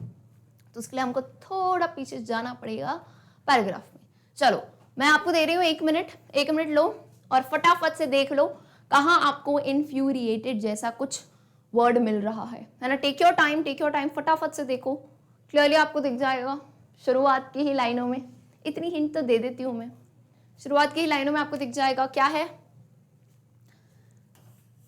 Speaker 1: तो उसके लिए हमको थोड़ा पीछे जाना पड़ेगा पैराग्राफ में। चलो मैं आपको दे रही हूँ 1 मिनट, 1 मिनट लो और फटाफट से देख लो कहाँ आपको इन्फ्यूरिएटेड जैसा कुछ वर्ड मिल रहा है ना। टेक योर टाइम, फटाफट से देखो, क्लियरली आपको दिख जाएगा शुरुआत की ही लाइनों में। इतनी हिंट तो दे देती हूँ मैं, शुरुआत की लाइनों में आपको दिख जाएगा क्या है,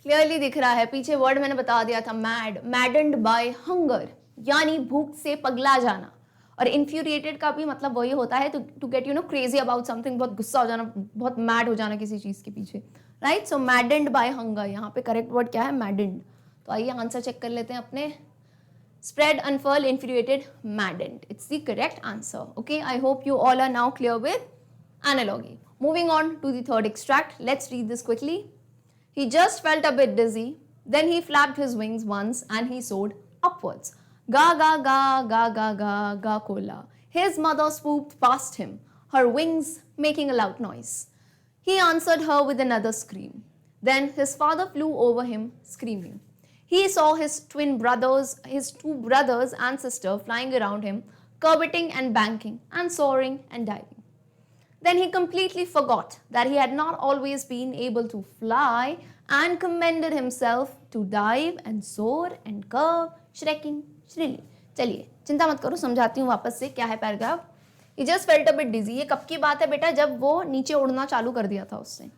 Speaker 1: क्लियरली दिख रहा है। पीछे वर्ड मैंने बता दिया था, मैड, मैडेंड बाय हंगर, यानी भूख से पगला जाना। और इन्फ्यूरिएटेड का भी मतलब वही होता है to get crazy about something, बहुत गुस्सा हो जाना, बहुत मैड हो जाना किसी चीज के पीछे, राइट। सो मैडेंड बाय हंगर, यहाँ पे करेक्ट वर्ड क्या है, मैडेंड। तो आइए आंसर चेक कर लेते हैं अपने। Spread, unfurl, infuriated, maddened. It's the correct answer. Okay, I hope you all are now clear with analogy. Moving on to the third extract. Let's read this quickly. He just felt a bit dizzy. Then he flapped his wings once and he soared upwards. Ga ga ga ga ga ga ga cola. His mother swooped past him, her wings making a loud noise. He answered her with another scream. Then his father flew over him, screaming. He saw his two brothers and sister flying around him, curveting and banking and soaring and diving. Then he completely forgot that he had not always been able to fly and commended himself to dive and soar and curve, shrieking shrilly. चलिए चिंता मत करो, समझाती हूँ वापस से क्या है paragraph. He just felt a bit dizzy। ये कब की बात है बेटा, जब वो नीचे उड़ना चालू कर दिया था, उससे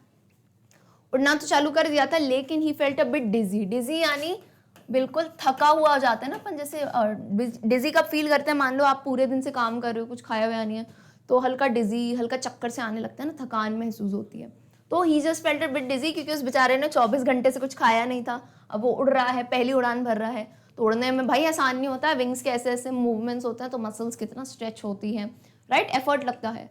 Speaker 1: उड़ना तो चालू कर दिया था, लेकिन ही फेल्ट अ बिट डिजी। डिजी यानी बिल्कुल थका हुआ हो जाता है ना अपन, जैसे डिजी कब फील करते हैं, मान लो आप पूरे दिन से काम कर रहे हो, कुछ खाया हुआ नहीं है, तो हल्का डिजी, हल्का चक्कर से आने लगता है ना, थकान महसूस होती है। तो ही जस्ट फेल्ट अ बिट डिजी, क्योंकि उस बेचारे ने 24 घंटे से कुछ खाया नहीं था, अब वो उड़ रहा है, पहली उड़ान भर रहा है। तो उड़ने में भाई आसान नहीं होता है, विंग्स के ऐसे ऐसे मूवमेंट्स होते हैं, तो मसल्स कितना स्ट्रेच होती हैं, राइट, एफर्ट लगता है।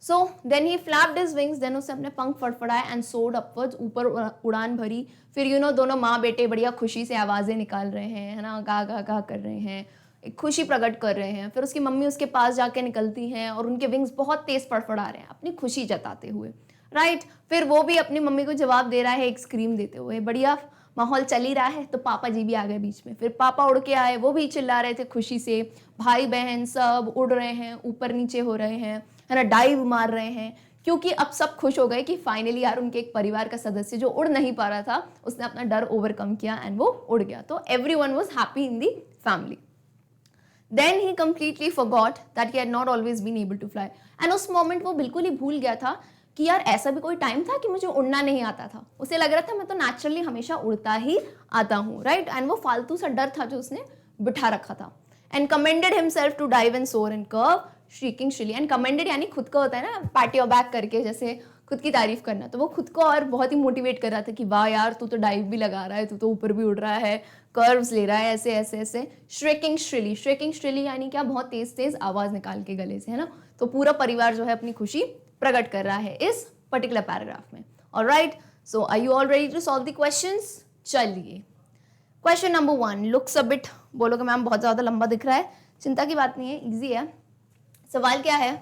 Speaker 1: So then he flapped his wings, then उसने अपने पंख फड़फड़ाए एंड सोर्ड अपवर्ड्स, ऊपर उड़ान भरी। फिर दोनों माँ बेटे बढ़िया खुशी से आवाज़ें निकाल रहे हैं, है ना, गा गा गा कर रहे हैं, एक खुशी प्रकट कर रहे हैं। फिर उसकी मम्मी उसके पास जाके निकलती हैं और उनके विंग्स बहुत तेज फड़फड़ा रहे हैं अपनी खुशी जताते हुए, राइट। फिर वो भी अपनी मम्मी को जवाब दे रहा है एक स्क्रीम देते हुए। बढ़िया माहौल चल ही रहा है, तो पापा जी भी आ गए बीच में। फिर पापा उड़ के आए, वो भी चिल्ला रहे थे खुशी से, भाई बहन सब उड़ रहे हैं, ऊपर नीचे हो रहे हैं, है ना, डाइव मार रहे हैं, क्योंकि अब सब खुश हो गए कि फाइनली यार उनके एक परिवार का सदस्य जो उड़ नहीं पा रहा था, उसने अपना डर ओवरकम किया एंड वो उड़ गया। तो everyone was happy in the family. Then he completely forgot that he had not always been able to fly. And उस मोमेंट वो बिल्कुल ही भूल गया था कि यार ऐसा भी कोई टाइम था कि मुझे उड़ना नहीं आता था। उसे लग रहा था मैं तो नेचुरली हमेशा उड़ता ही आता हूँ, राइट। एंड वो फालतू सा डर था जो उसने बिठा रखा था। And commanded himself to dive and soar and curve, shrieking shrilly. And commanded यानी खुद का होता है ना, पैट योर बैक करके, जैसे खुद की तारीफ करना। तो वो खुद को और बहुत ही मोटिवेट कर रहा था कि वाह यार तू तो डाइव भी लगा रहा है, तू तो ऊपर भी उड़ रहा है, कर्व्स ले रहा है, ऐसे ऐसे ऐसे। श्रेकिंग श्रिली, श्रेकिंग श्रिली यानी क्या, बहुत तेज तेज आवाज निकाल के गले से, है ना। तो पूरा परिवार जो है अपनी खुशी प्रकट कर रहा है इस पर्टिकुलर पैराग्राफ में। Alright, so are you all ready to solve the questions? चलिए, question number 1 looks a bit, बोलोगे मैम बहुत ज्यादा लंबा दिख रहा है, चिंता की बात नहीं है, इजी है। सवाल क्या है,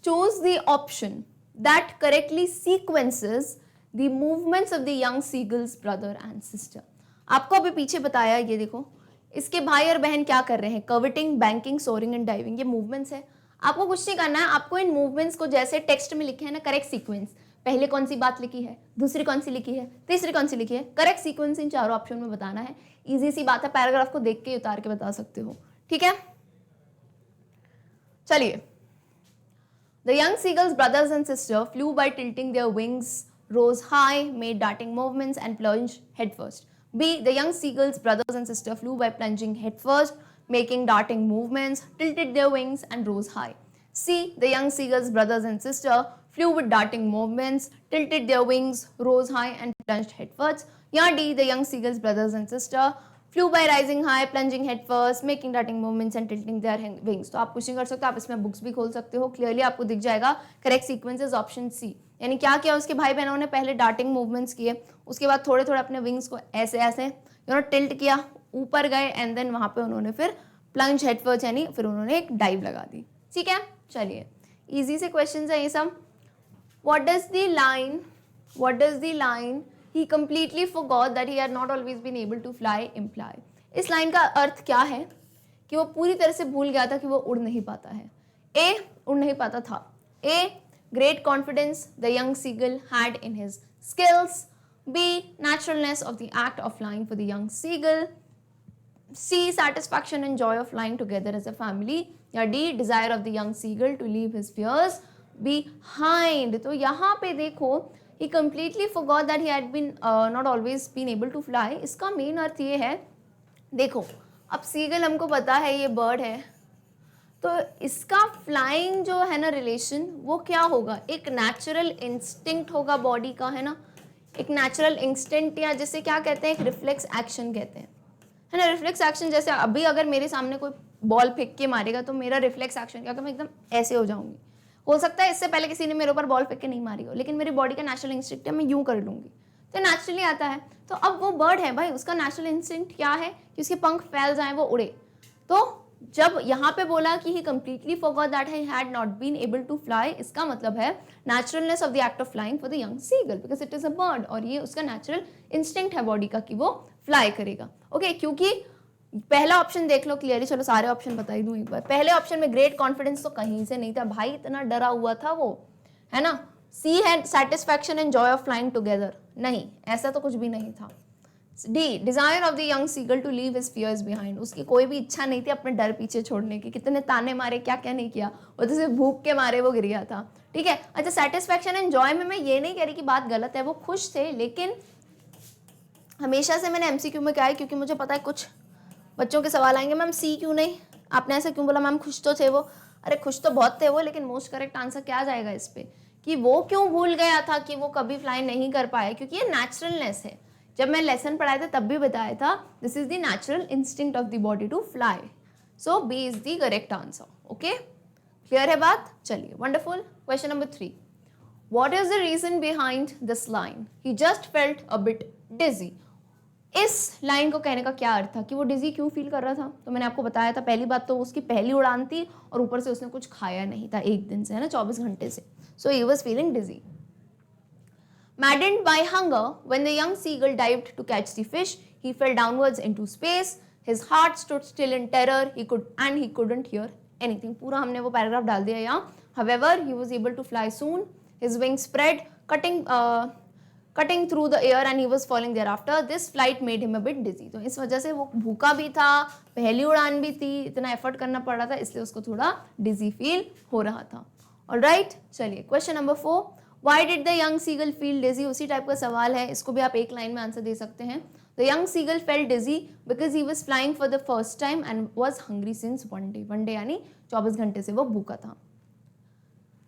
Speaker 1: choose the option that correctly sequences the movements of the young seagull's brother and sister। आपको अभी पीछे बताया, ये देखो इसके भाई और बहन क्या कर रहे हैं, कर्वेटिंग, बैंकिंग, सोरिंग एंड डाइविंग, ये मूवमेंट्स है। आपको कुछ नहीं करना है, आपको इन मूवमेंट्स को जैसे टेक्स्ट में लिखे है ना, करेक्ट सीक्वेंस, पहले कौन सी बात लिखी है, दूसरी कौन सी लिखी है, तीसरी कौन सी लिखी है, करेक्ट सीक्वेंस इन चारों ऑप्शन में बताना है। इजी सी बात है, पैराग्राफ को देख के उतार के बता सकते हो, ठीक है। चलिए The young seagull's brothers and sister flew by tilting their wings, rose high, made darting movements, and plunged headfirst. B. The young seagull's brothers and sister flew by plunging headfirst, making darting movements, tilted their wings, and rose high. C. The young seagull's brothers and sister flew with darting movements, tilted their wings, rose high, and plunged headfirst. या D. The young seagull's brothers and sister flew by rising high, plunging headfirst, making darting movements and tilting their wings. तो आप कुछ नहीं कर सकते, आप इसमें books भी खोल सकते हो, क्लियरली आपको दिख जाएगा. Correct sequence is option C. यानी क्या किया उसके भाई बहनों ने, पहले डार्टिंग मूवमेंट्स किए, उसके बाद थोड़े थोड़े अपने विंग्स को ऐसे ऐसे टिल्ट किया, ऊपर गए, एंड देन वहां पे उन्होंने फिर प्लंज हेडफर्स्ट यानी फिर उन्होंने एक डाइव लगा दी. ठीक है, चलिए इजी से क्वेश्चन है ये सब. What does the line he completely forgot that he had not always been able to fly imply? इस लाइन का अर्थ क्या है कि वो पूरी तरह से भूल गया था कि वो उड़ नहीं पाता है. ए, उड़ नहीं पाता था. ए, great confidence the young seagull had in his skills. B, naturalness of the act of flying for the young seagull. C, satisfaction and joy of flying together as a family. या D, desire of the young seagull to leave his fears behind. तो यहाँ पे देखो, he completely forgot that he had been not always been able to fly. इसका main अर्थ ये है, देखो अब सीगल हमको पता है ये बर्ड है, तो इसका फ्लाइंग जो है ना रिलेशन, वो क्या होगा, एक नेचुरल इंस्टिंक्ट होगा बॉडी का, है ना, एक नेचुरल इंस्टिंक्ट, या जिसे क्या कहते हैं, एक रिफ्लेक्स एक्शन कहते हैं, है ना. रिफ्लेक्स एक्शन जैसे अभी अगर मेरे सामने कोई बॉल फेंक के मारेगा तो मेरा रिफ्लेक्स एक्शन क्या, मैं एकदम ऐसे हो जाऊंगी. हो सकता है इससे पहले किसी ने मेरे ऊपर बॉल फेंक के नहीं मारी हो, लेकिन मेरी बॉडी का नेचुरल इंस्टिंक्ट है, मैं यूं कर लूंगी, तो नेचुरली आता है. तो अब वो बर्ड है भाई, उसका नेचुरल इंस्टिंक्ट क्या है कि उसके पंख फैल जाएं, वो उड़े. तो जब यहाँ पे बोला कि he completely forgot that he had not been able to fly, इसका मतलब है naturalness of the act of flying for the young seagull, because it is a bird, और ये उसका नेचुरल इंस्टिंक्ट है बॉडी का कि वो फ्लाई करेगा. ओके, क्योंकि पहला ऑप्शन देख लो क्लियरली. चलो सारे ऑप्शन बता ही दूं एक बार. पहले ऑप्शन में ग्रेट कॉन्फिडेंस तो कहीं से नहीं था भाई, इतना डरा हुआ था वो, है ना. सी है satisfaction and joy of flying together, नहीं, ऐसा तो कुछ भी नहीं था. डी, desire of the young seagull to leave his fears behind, उसकी कोई भी इच्छा नहीं थी अपने डर पीछे छोड़ने की. कितने ताने मारे, क्या क्या नहीं किया, वो तो सिर्फ भूख के मारे वो गिर गया था. ठीक है, अच्छा सैटिस्फैक्शन एंड जॉय में मैं ये नहीं कह रही कि बात गलत है, वो खुश थे, लेकिन हमेशा से मैंने एमसीक्यू में क्या है, क्योंकि मुझे पता है कुछ बच्चों के सवाल आएंगे, मैम सी क्यों नहीं, आपने ऐसा क्यों बोला, मैम खुश तो थे वो. अरे खुश तो बहुत थे वो, लेकिन मोस्ट करेक्ट आंसर क्या जाएगा इस पे, कि वो क्यों भूल गया था कि वो कभी फ्लाई नहीं कर पाए, क्योंकि ये नेचुरलनेस है. जब मैं लेसन पढ़ाया था तब भी बताया था, this is the natural instinct of the body to fly. So B is the correct answer. Okay, clear है बात. चलिए, wonderful. Question number 3, what is the reason behind this line, he just felt a bit dizzy. इस line को कहने का क्या अर्थ था, कि वो डिजी क्यों फील कर रहा था. तो मैंने आपको बताया था, पहली बात तो उसकी पहली उड़ान थी, और ऊपर से उसने कुछ खाया नहीं था एक दिन से, है ना, 24 घंटे से. So he was feeling dizzy. Maddened by hunger, when the young seagull dived to catch the fish, he fell downwards into space. His heart stood still in terror. He couldn't hear anything. पूरा हमने वो paragraph डाल दिया यहाँ. However, he was able to fly soon. His wings spread, cutting through the air, and he was falling thereafter. This flight made him a bit dizzy. तो इस वजह से वो भूखा भी था, पहली उड़ान भी थी, इतना एफर्ट करना पड़ रहा था, इसलिए उसको थोड़ा डिजी फील हो रहा था. ऑलराइट, चलिए question number 4, Why did the young seagull feel dizzy? उसी टाइप का सवाल है, इसको भी आप एक लाइन में आंसर दे सकते हैं. The young seagull felt dizzy because he was flying for the first time and was hungry since one day. One day यानी 24 घंटे से वो भूखा था.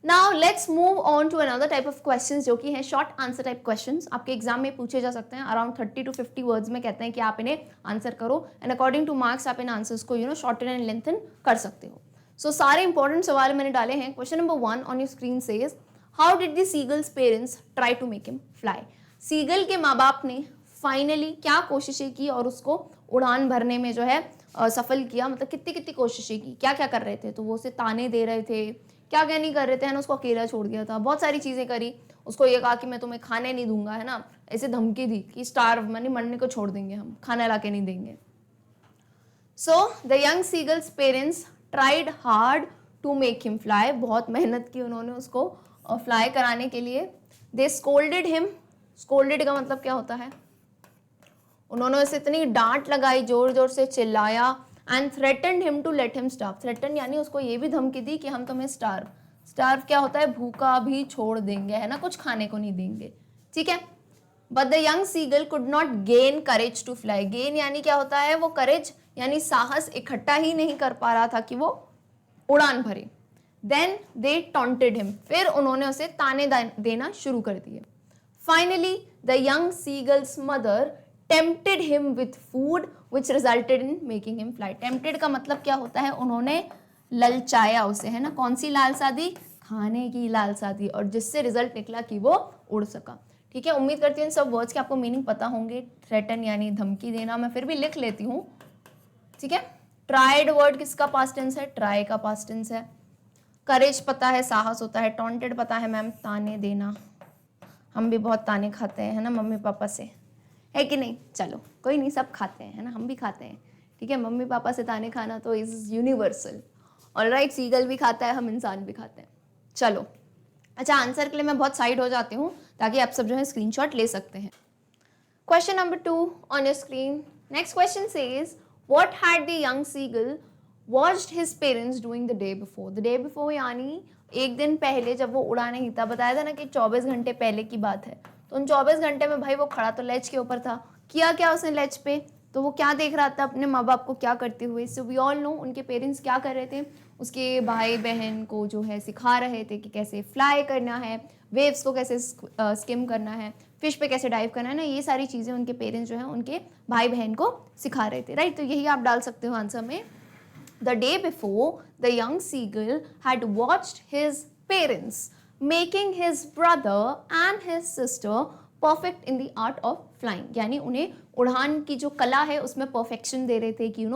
Speaker 1: Now let's move on to another type of questions, जो कि है short answer type questions. आपके एग्जाम में पूछे जा सकते हैं, अराउंड 30 to 50 वर्ड्स में कहते हैं कि आप इन्हें आंसर करो, एंड अकॉर्डिंग टू मार्क्स आप इन आंसर्स को शॉर्टन एंड लेंथन कर सकते हो. सो सारे इंपॉर्टेंट सवाल मैंने डाले हैं. Question number 1 on your screen says, How did the seagull's parents try to make him fly? Seagull के माँ बाप ने फाइनली क्या कोशिशें की और उसको उड़ान भरने में जो है सफल किया, मतलब कितनी कितनी कोशिशें की, क्या क्या कर रहे थे. तो वो उसे ताने दे रहे थे, क्या क्या नहीं कर रहे थे, है ना, उसको अकेला छोड़ दिया था, बहुत सारी चीज़ें करी. उसको ये कहा कि मैं तुम्हें खाने नहीं दूंगा, है ना, ऐसे धमकी दी कि स्टार्व मानी मरने को छोड़ देंगे, हम खाना ला के नहीं देंगे. So the young seagull's parents tried hard to make him fly, बहुत मेहनत की उन्होंने उसको और फ्लाई कराने के लिए. दे स्कोल्डेड हिम, स्कोल्डेड का मतलब क्या होता है, उन्होंने उसे इतनी डांट लगाई, जोर जोर से चिल्लाया. And threatened him to let him starve, threaten यानी उसको ये भी धमकी दी कि हम तुम्हें स्टार्व क्या होता है, भूखा भी छोड़ देंगे, है ना, कुछ खाने को नहीं देंगे, ठीक है। But the young seagull could not gain courage to fly. Gain यानी क्या होता है, वो करेज यानी साहस इकट्ठा ही नहीं कर पा रहा था कि वो उड़ान भरे। देन दे टॉन्टेड हिम, फिर उन्होंने उसे ताने देना शुरू कर दिए। Finally the young seagulls mother tempted him with food which resulted in making him fly. Tempted का मतलब क्या होता है, उन्होंने ललचाया उसे, है ना, कौन सी लालसा दी, खाने की लालसा दी, और जिससे रिजल्ट निकला कि वो उड़ सका। ठीक है, उम्मीद करती हूँ इन सब वर्ड्स के आपको मीनिंग पता होंगे। थ्रेटन यानी धमकी देना, मैं फिर भी लिख लेती हूँ, ठीक है। ट्राइड वर्ड किसका पास्ट टेंस है, ट्राई का पास्ट टेंस है। करेज पता है, साहस होता है। टॉन्टेड पता है मैम, ताने देना, हम भी बहुत ताने खाते हैं, है ना, मम्मी पापा से, है कि नहीं। चलो कोई नहीं, सब खाते हैं, है ना, हम भी खाते हैं, ठीक है। मम्मी पापा से ताने खाना तो इज यूनिवर्सल। ऑलराइट, सीगल भी खाता है, हम इंसान भी खाते हैं। चलो, अच्छा, आंसर के लिए मैं बहुत साइड हो जाती हूँ ताकि आप सब जो है स्क्रीनशॉट ले सकते हैं। Question number 2 on your screen. Next question says what had the young seagull watched his parents doing the day before. The day before यानी एक दिन पहले जब वो उड़ा नहीं था, बताया था ना कि 24 घंटे पहले की बात है, तो उन 24 घंटे में भाई वो खड़ा तो लेज के ऊपर था। किया क्या उसने लेज पे, तो वो क्या देख रहा था, अपने माँ बाप को क्या करते हुए। सो वी ऑल नो उनके पेरेंट्स क्या कर रहे थे, उसके भाई बहन को जो है सिखा रहे थे कि कैसे फ्लाई करना है, वेव्स को कैसे स्किम करना है, फिश पे कैसे डाइव करना है ना, ये सारी चीज़ें उनके पेरेंट्स जो है उनके भाई बहन को सिखा रहे थे, राइट। तो यही आप डाल सकते हो आंसर में। The day before, the young seagull had watched his parents making his brother and his sister perfect in the art of flying। यानी उन्हें उड़ान की जो कला है उसमें परफेक्शन दे रहे थे कि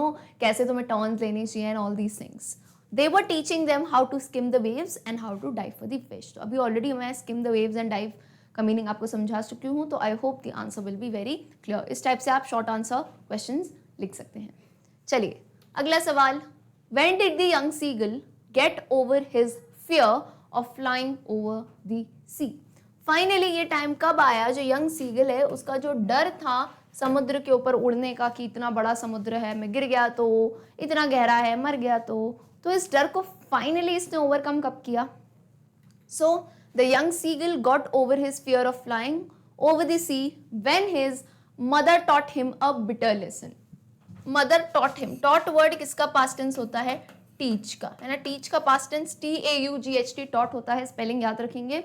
Speaker 1: कैसे तुम्हें टर्न्स लेने चाहिए and all these things. They were teaching them how to skim the waves and how to dive for the fish। तो अभी ऑलरेडी मैं skim the waves and dive का मीनिंग आपको समझा चुकी हूँ, तो आई hope the answer will be very clear. इस टाइप से आप शॉर्ट आंसर क्वेश्चंस लिख सकते हैं। चलिए अगला सवाल, When did the young seagull get over his fear of flying over the sea? Finally ये टाइम कब आया, जो यंग सीगल है उसका जो डर था समुद्र के ऊपर उड़ने का कि इतना बड़ा समुद्र है, मैं गिर गया तो, इतना गहरा है, मर गया तो इस डर को फाइनली इसने ओवरकम कब किया। So the young seagull got over his fear of flying over the sea when his mother taught him a bitter lesson। Mother taught him, taught word किसका पास्ट टेंस होता है, टीच का, है ना। Teach का past tense TAUGHT taught होता है, spelling याद रखेंगे।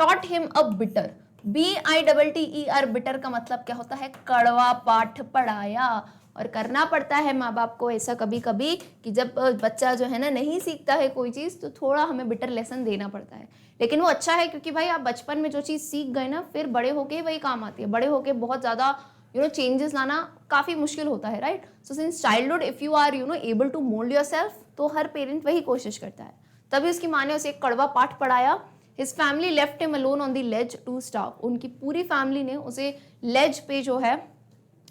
Speaker 1: Taught him a bitter, BITTER, bitter का मतलब क्या होता है, कड़वा पाठ पढ़ाया। और करना पड़ता है माँ बाप को ऐसा कभी कभी कि जब बच्चा जो है ना नहीं सीखता है कोई चीज़, तो थोड़ा हमें बिटर लेसन देना पड़ता है। लेकिन वो अच्छा है क्योंकि भाई आप बचपन में जो चीज़ सीख गए ना, फिर बड़े होके वही काम आती है। बड़े होके बहुत ज़्यादा चेंजेस लाना काफ़ी मुश्किल होता है, right. So since childhood if you are able to mould yourself, तो हर पेरेंट वही कोशिश करता है। तभी उसकी माँ ने उसे एक कड़वा पाठ पढ़ाया। His family left him alone on the ledge to starve. उनकी पूरी फैमिली ने उसे लेज पे जो है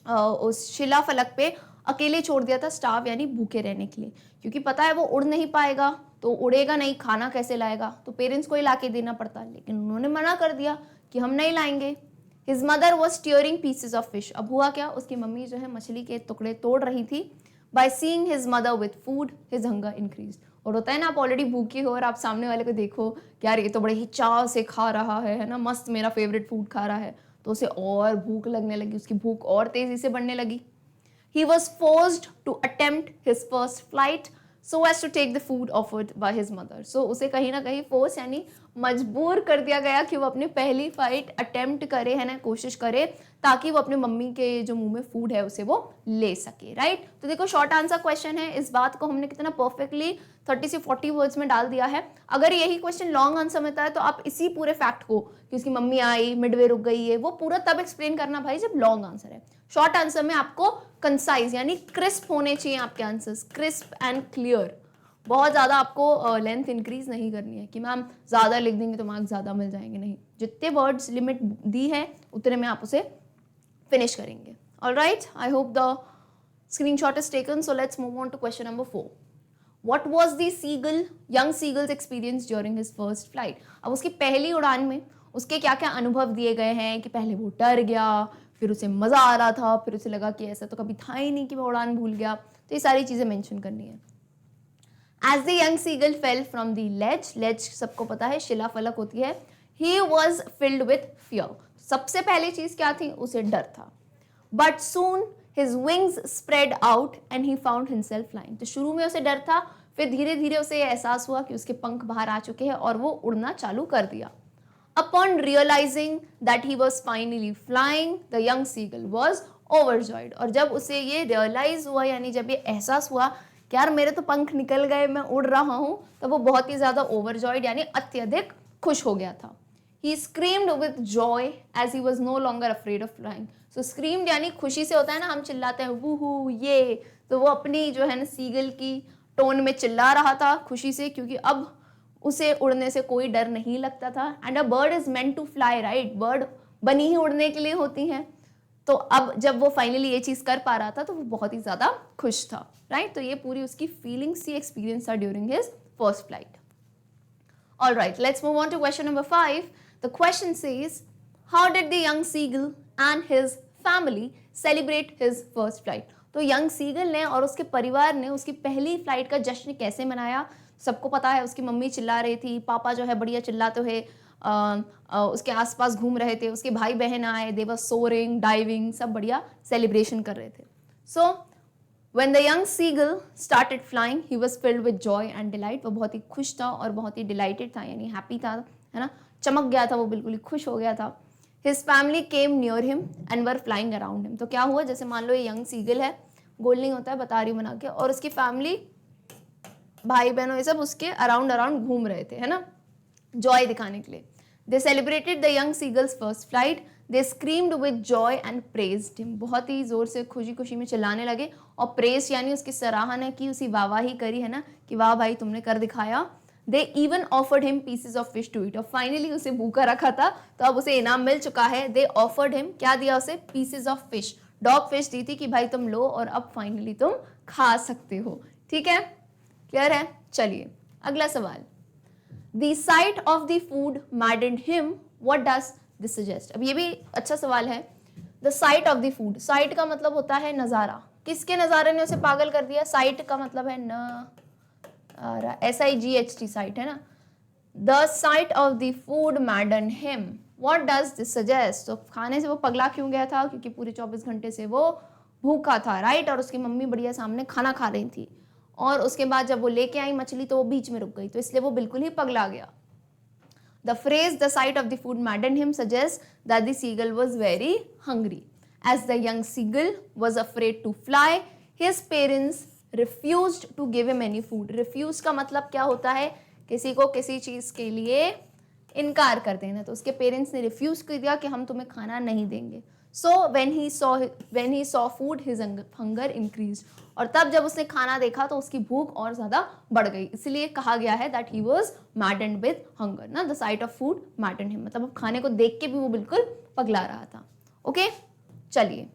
Speaker 1: उस शिला फलक पे अकेले छोड़ दिया था, स्टार्व यानी भूखे रहने के लिए, क्योंकि पता है वो उड़ नहीं पाएगा, तो उड़ेगा नहीं, खाना कैसे लाएगा, तो पेरेंट्स को ही ला के देना पड़ता है। लेकिन उन्होंने मना कर दिया कि हम नहीं लाएंगे। His mother was tearing pieces of fish। अब हुआ क्या, उसकी मम्मी जो है मछली के टुकड़े तोड़ रही थी। By seeing his mother with food, his hunger increased। और होता है ना, आप ऑलरेडी भूखे हो और आप सामने वाले को देखो कि यार ये तो बड़े ही चाव से खा रहा है ना, मस्त मेरा फेवरेट फूड खा रहा है, तो उसे और भूख लगने लगी, उसकी भूख और तेजी से बढ़ने लगी। He was forced to attempt his first flight so as to take the food offered by his mother। So उसे कहीं ना कहीं फोर्स यानी मजबूर कर दिया गया कि वो अपनी पहली फाइट अटेम्प्ट करे, है ना, कोशिश करे, ताकि वो अपने मम्मी के जो मुंह में फूड है उसे वो ले सके, राइट। तो देखो शॉर्ट आंसर क्वेश्चन है, इस बात को हमने कितना परफेक्टली 30 से 40 वर्ड्स में डाल दिया है। अगर यही क्वेश्चन लॉन्ग आंसर में था है तो आप इसी पूरे फैक्ट को कि उसकी मम्मी आई, मिडवे रुक गई है, वो पूरा तब एक्सप्लेन करना भाई जब लॉन्ग आंसर है। शॉर्ट आंसर में आपको कंसाइज यानी क्रिस्प होने चाहिए आपके आंसर्स, क्रिस्प एंड क्लियर। बहुत ज़्यादा आपको लेंथ इंक्रीज नहीं करनी है कि मैम ज़्यादा लिख देंगे तो मार्क्स ज़्यादा मिल जाएंगे, नहीं, जितने वर्ड्स लिमिट दी है उतने में आप उसे फिनिश करेंगे। Alright, I hope the screenshot is taken. So let's move on to question number 4। What was the young seagull's experience during his first flight? अब उसकी पहली उड़ान में उसके क्या क्या अनुभव दिए गए हैं कि पहले वो डर गया, फिर उसे मज़ा आ रहा था, फिर उसे लगा कि ऐसा तो कभी था ही नहीं कि मैं उड़ान भूल गया, तो ये सारी चीज़ें मेंशन करनी है। As the young seagull fell from the ledge सबको पता है शिला फलक होती है, he was filled with fear. सबसे पहली चीज क्या थी, उसे डर था. But soon his wings spread out and he found himself flying. तो शुरू में उसे डर था, फिर धीरे धीरे उसे एहसास हुआ कि उसके पंख बाहर आ चुके हैं और वो उड़ना चालू कर दिया. Upon realizing that he was finally flying, the young seagull was overjoyed. और जब उसे ये realize हुआ, यानी जब ये एहसास हुआ कि यार मेरे तो पंख निकल गए, मैं उड़ रहा हूँ, तब वो बहुत ही ज़्यादा overjoyed यानी अत्यधिक खुश हो गया था. He screamed with joy as he was no longer afraid of flying. So screamed यानी खुशी से होता है ना, हम चिल्लाते हैं वूहू ये, तो वो अपनी जो है ना सीगल की टोन में चिल्ला रहा था खुशी से, क्योंकि अब उसे उड़ने से कोई डर नहीं लगता था. And a bird is meant to fly, right, bird बनी ही उड़ने के लिए होती हैं. तो अब जब वो फाइनली ये चीज़ कर पा रहा था तो वो बहुत ही ज़्यादा खुश था, राइट. तो ये पूरी उसकी फीलिंग्स ही एक्सपीरियंस था during his first flight. All right, let's move on to question number 5. The question says, how did the young seagull and his family celebrate his first flight? तो young seagull ने और उसके परिवार ने उसकी पहली flight का जश्न कैसे मनाया? सबको पता है उसकी मम्मी चिल्ला रही थी, पापा जो है बढ़िया चिल्लाते हुए उसके आसपास घूम रहे थे, उसके भाई बहन आए, they were soaring, diving, सब बढ़िया सेलिब्रेशन कर रहे थे. So When the young seagull started flying, he was filled with joy and delight. वो बहुत ही खुश था और बहुत ही delighted था, यानी happy था, है ना, चमक गया था, वो बिल्कुल ही खुश हो गया था. His family came near him and were flying around him. तो क्या हुआ, जैसे मान लो ये young seagull है, गोल नहीं होता है, बता रही हूँ बना के, और उसकी फैमिली भाई बहनों ये सब उसके अराउंड घूम रहे थे, है ना, जॉय दिखाने के लिए. They celebrated the young seagull's first flight. They screamed with joy and praised him. बहुत ही जोर से खुशी खुशी में चिल्लाने लगे, और praise यानी उसकी सराहना की, उसी वाहवाही करी, है ना, कि वाह भाई तुमने कर दिखाया. They even offered him pieces of fish to eat. और फाइनली उसे भूखा रखा था तो अब उसे इनाम मिल चुका है. They offered him, क्या दिया उसे, pieces of fish, dog fish दी थी कि भाई तुम लो और अब फाइनली तुम खा सकते हो. ठीक है, क्लियर है. चलिए अगला सवाल. The sight of the food maddened him. What does this suggest? अब ये भी अच्छा सवाल है. The sight of the food. Sight का मतलब होता है नज़ारा. किसके नज़ारे ने उसे पागल कर दिया? Sight का मतलब है SIGHT, sight है ना. The sight of the food maddened him. What does this suggest? तो खाने से वो पगला क्यों गया था? क्योंकि पूरे 24 घंटे से वो भूखा था, राइट, और उसकी मम्मी बढ़िया सामने खाना खा रही थी, और उसके बाद जब वो लेके आई मछली तो वो बीच में रुक गई, तो इसलिए वो बिल्कुल ही पगला गया. The phrase "the sight of the food maddened him" suggests that the seagull was very hungry. As the young seagull was afraid to fly, his parents refused to give him any food. Refuse का मतलब क्या होता है, किसी को किसी चीज़ के लिए इनकार कर देना. तो उसके पेरेंट्स ने रिफ्यूज कर दिया कि हम तुम्हें खाना नहीं देंगे. So when he saw food, his hunger increased. और तब जब उसने खाना देखा तो उसकी भूख और ज़्यादा बढ़ गई. इसलिए कहा गया है that he was maddened with hunger. ना, the sight of food maddened him, मतलब अब खाने को देख के भी वो बिल्कुल पगला रहा था. ओके, चलिए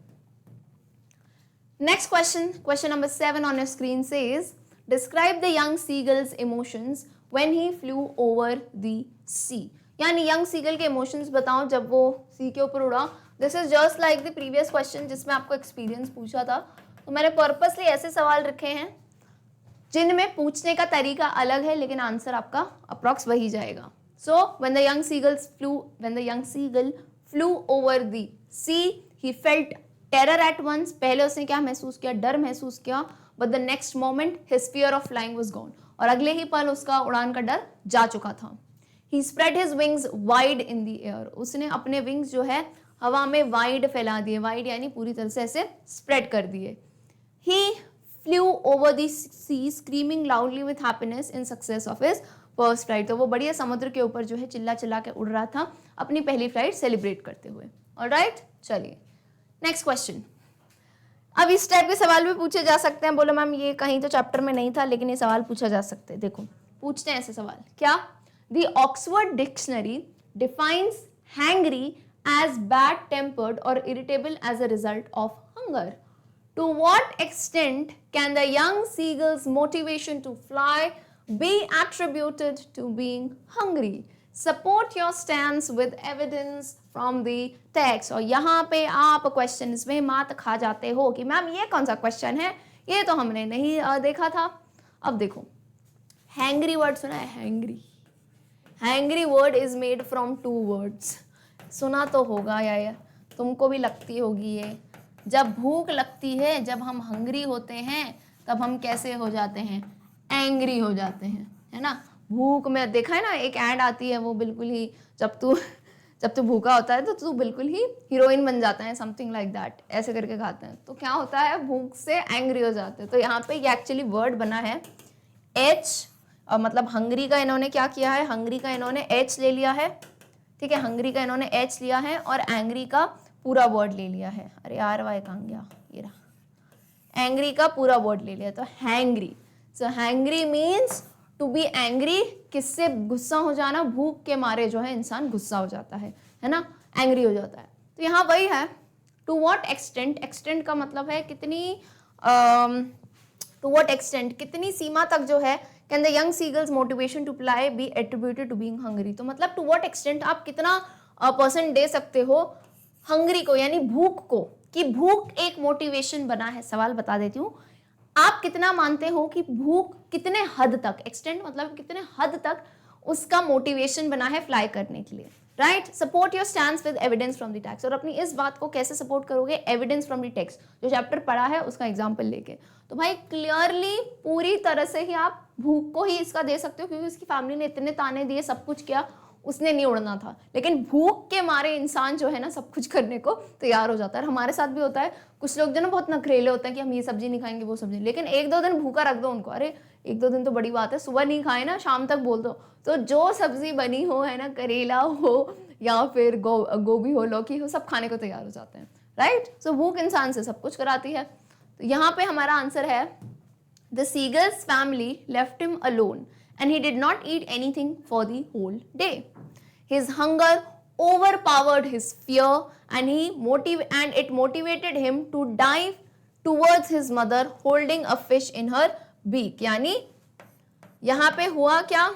Speaker 1: next question. Question number 7 on your screen says, describe the young seagull's emotions when he flew over the sea. यानी यंग सीगल के इमोशंस बताओ जब वो सी के ऊपर उड़ा. This is just like the previous question जिसमें आपको एक्सपीरियंस पूछा था. तो मैंने पर्पसली ऐसे सवाल रखे हैं जिनमें पूछने का तरीका अलग है लेकिन आंसर आपका अप्रॉक्स वही जाएगा. सो when the young seagull flew over the sea, he felt terror at once. पहले उसने क्या महसूस किया, डर महसूस किया. But the next moment his fear of flying was gone. और अगले ही पल उसका उड़ान का डर जा चुका था. He spread his wings wide in the air. उसने अपने विंग्स जो है हवा में वाइड फैला दिए. वाइड यानी पूरी तरह से ऐसे स्प्रेड कर दिए. He flew over the sea screaming loudly with happiness in success of his first flight. तो वो बढ़िया समुद्र के ऊपर जो है चिल्ला चिल्ला के उड़ रहा था अपनी पहली फ्लाइट सेलिब्रेट करते हुए. ऑलराइट, चलिए नेक्स्ट क्वेश्चन. अब इस टाइप के सवाल भी पूछे जा सकते हैं. बोलो मैम ये कहीं तो चैप्टर में नहीं था लेकिन ये सवाल पूछा जा सकते हैं. देखो पूछते हैं ऐसे सवाल. क्या? The Oxford Dictionary defines hangry as bad-tempered or irritable as a result of hunger. To what extent can the young seagull's motivation to fly be attributed to being hungry? Support your stance with evidence from the text. और यहाँ पे आप question में मात खा जाते हो कि मैम ये कौन सा क्वेश्चन है, ये तो हमने नहीं देखा था. अब देखो हैंग्री वर्ड सुना है? Hangry, hangry word is made from 2 words. सुना तो होगा या तुमको भी लगती होगी ये। जब भूख लगती है, जब हम हंग्री होते हैं, तब हम कैसे हो जाते हैं? एंग्री हो जाते हैं, है ना। भूख में देखा है ना, एक ऐड आती है, वो बिल्कुल ही जब तू भूखा होता है तो तू बिल्कुल ही हीरोइन बन जाता है, समथिंग लाइक दैट, ऐसे करके खाते हैं। तो क्या होता है, भूख से एंग्री हो जाते हैं। तो यहाँ पे ये एक्चुअली वर्ड बना है एच, मतलब हंगरी का इन्होंने क्या किया है, हंगरी का इन्होंने एच ले लिया है, ठीक है, हंगरी का इन्होंने एच लिया है और एंग्री का पूरा वर्ड ले लिया है। अरे यार वाई कहाँ गया, ये रहा, एंग्री का पूरा वर्ड ले लिया, तो hangry. So hangry means to be angry, किससे? गुस्सा हो जाना, भूख के मारे जो है इंसान गुस्सा हो जाता है ना, एंग्री हो जाता है। तो यहाँ वही है, टू व्हाट एक्सटेंट, एक्सटेंट का मतलब है कितनी, टू व्हाट एक्सटेंट, कितनी सीमा तक जो है, can the young seagull's motivation to fly be attributed to being hungry. तो मतलब टू व्हाट एक्सटेंट, आप कितना परसेंट दे सकते हो हंग्री को, यानी भूख को, कि भूख एक मोटिवेशन बना है। सवाल बता देती हूँ, आप कितना मानते हो कि भूख कितने हद तक, एक्सटेंट मतलब कितने हद तक उसका मोटिवेशन बना है फ्लाई करने के लिए, right. Support your stands with evidence from the text. और अपनी इस बात को कैसे सपोर्ट करोगे? एविडेंस फ्रॉम द टेक्स्ट, जो चैप्टर पढ़ा है उसका एग्जाम्पल लेके। तो भाई क्लियरली पूरी तरह से ही आप भूख को ही इसका दे सकते हो, क्योंकि उसकी फैमिली ने इतने ताने दिए, सब कुछ किया, उसने नहीं उड़ना था, लेकिन भूख के मारे इंसान जो है ना सब कुछ करने को तैयार हो जाता है। हमारे साथ भी होता है, कुछ लोग जो ना बहुत नखरेले होते हैं कि हम ये सब्जी नहीं खाएंगे, वो सब्जी, लेकिन 1-2 दिन भूखा रख दो उनको। अरे 1-2 दिन तो बड़ी बात है, सुबह नहीं खाए ना, शाम तक बोल दो, तो जो सब्जी बनी हो, है ना, करेला हो या फिर गोभी हो, लौकी हो, सब खाने को तैयार हो जाते हैं, राइट। सो भूख इंसान से सब कुछ कराती है। तो यहाँ पे हमारा आंसर है, the seagulls family left him alone and he did not eat anything for the whole day. His hunger overpowered his fear and it motivated him to dive towards his mother holding a fish in her beak. यानी यहाँ पे हुआ क्या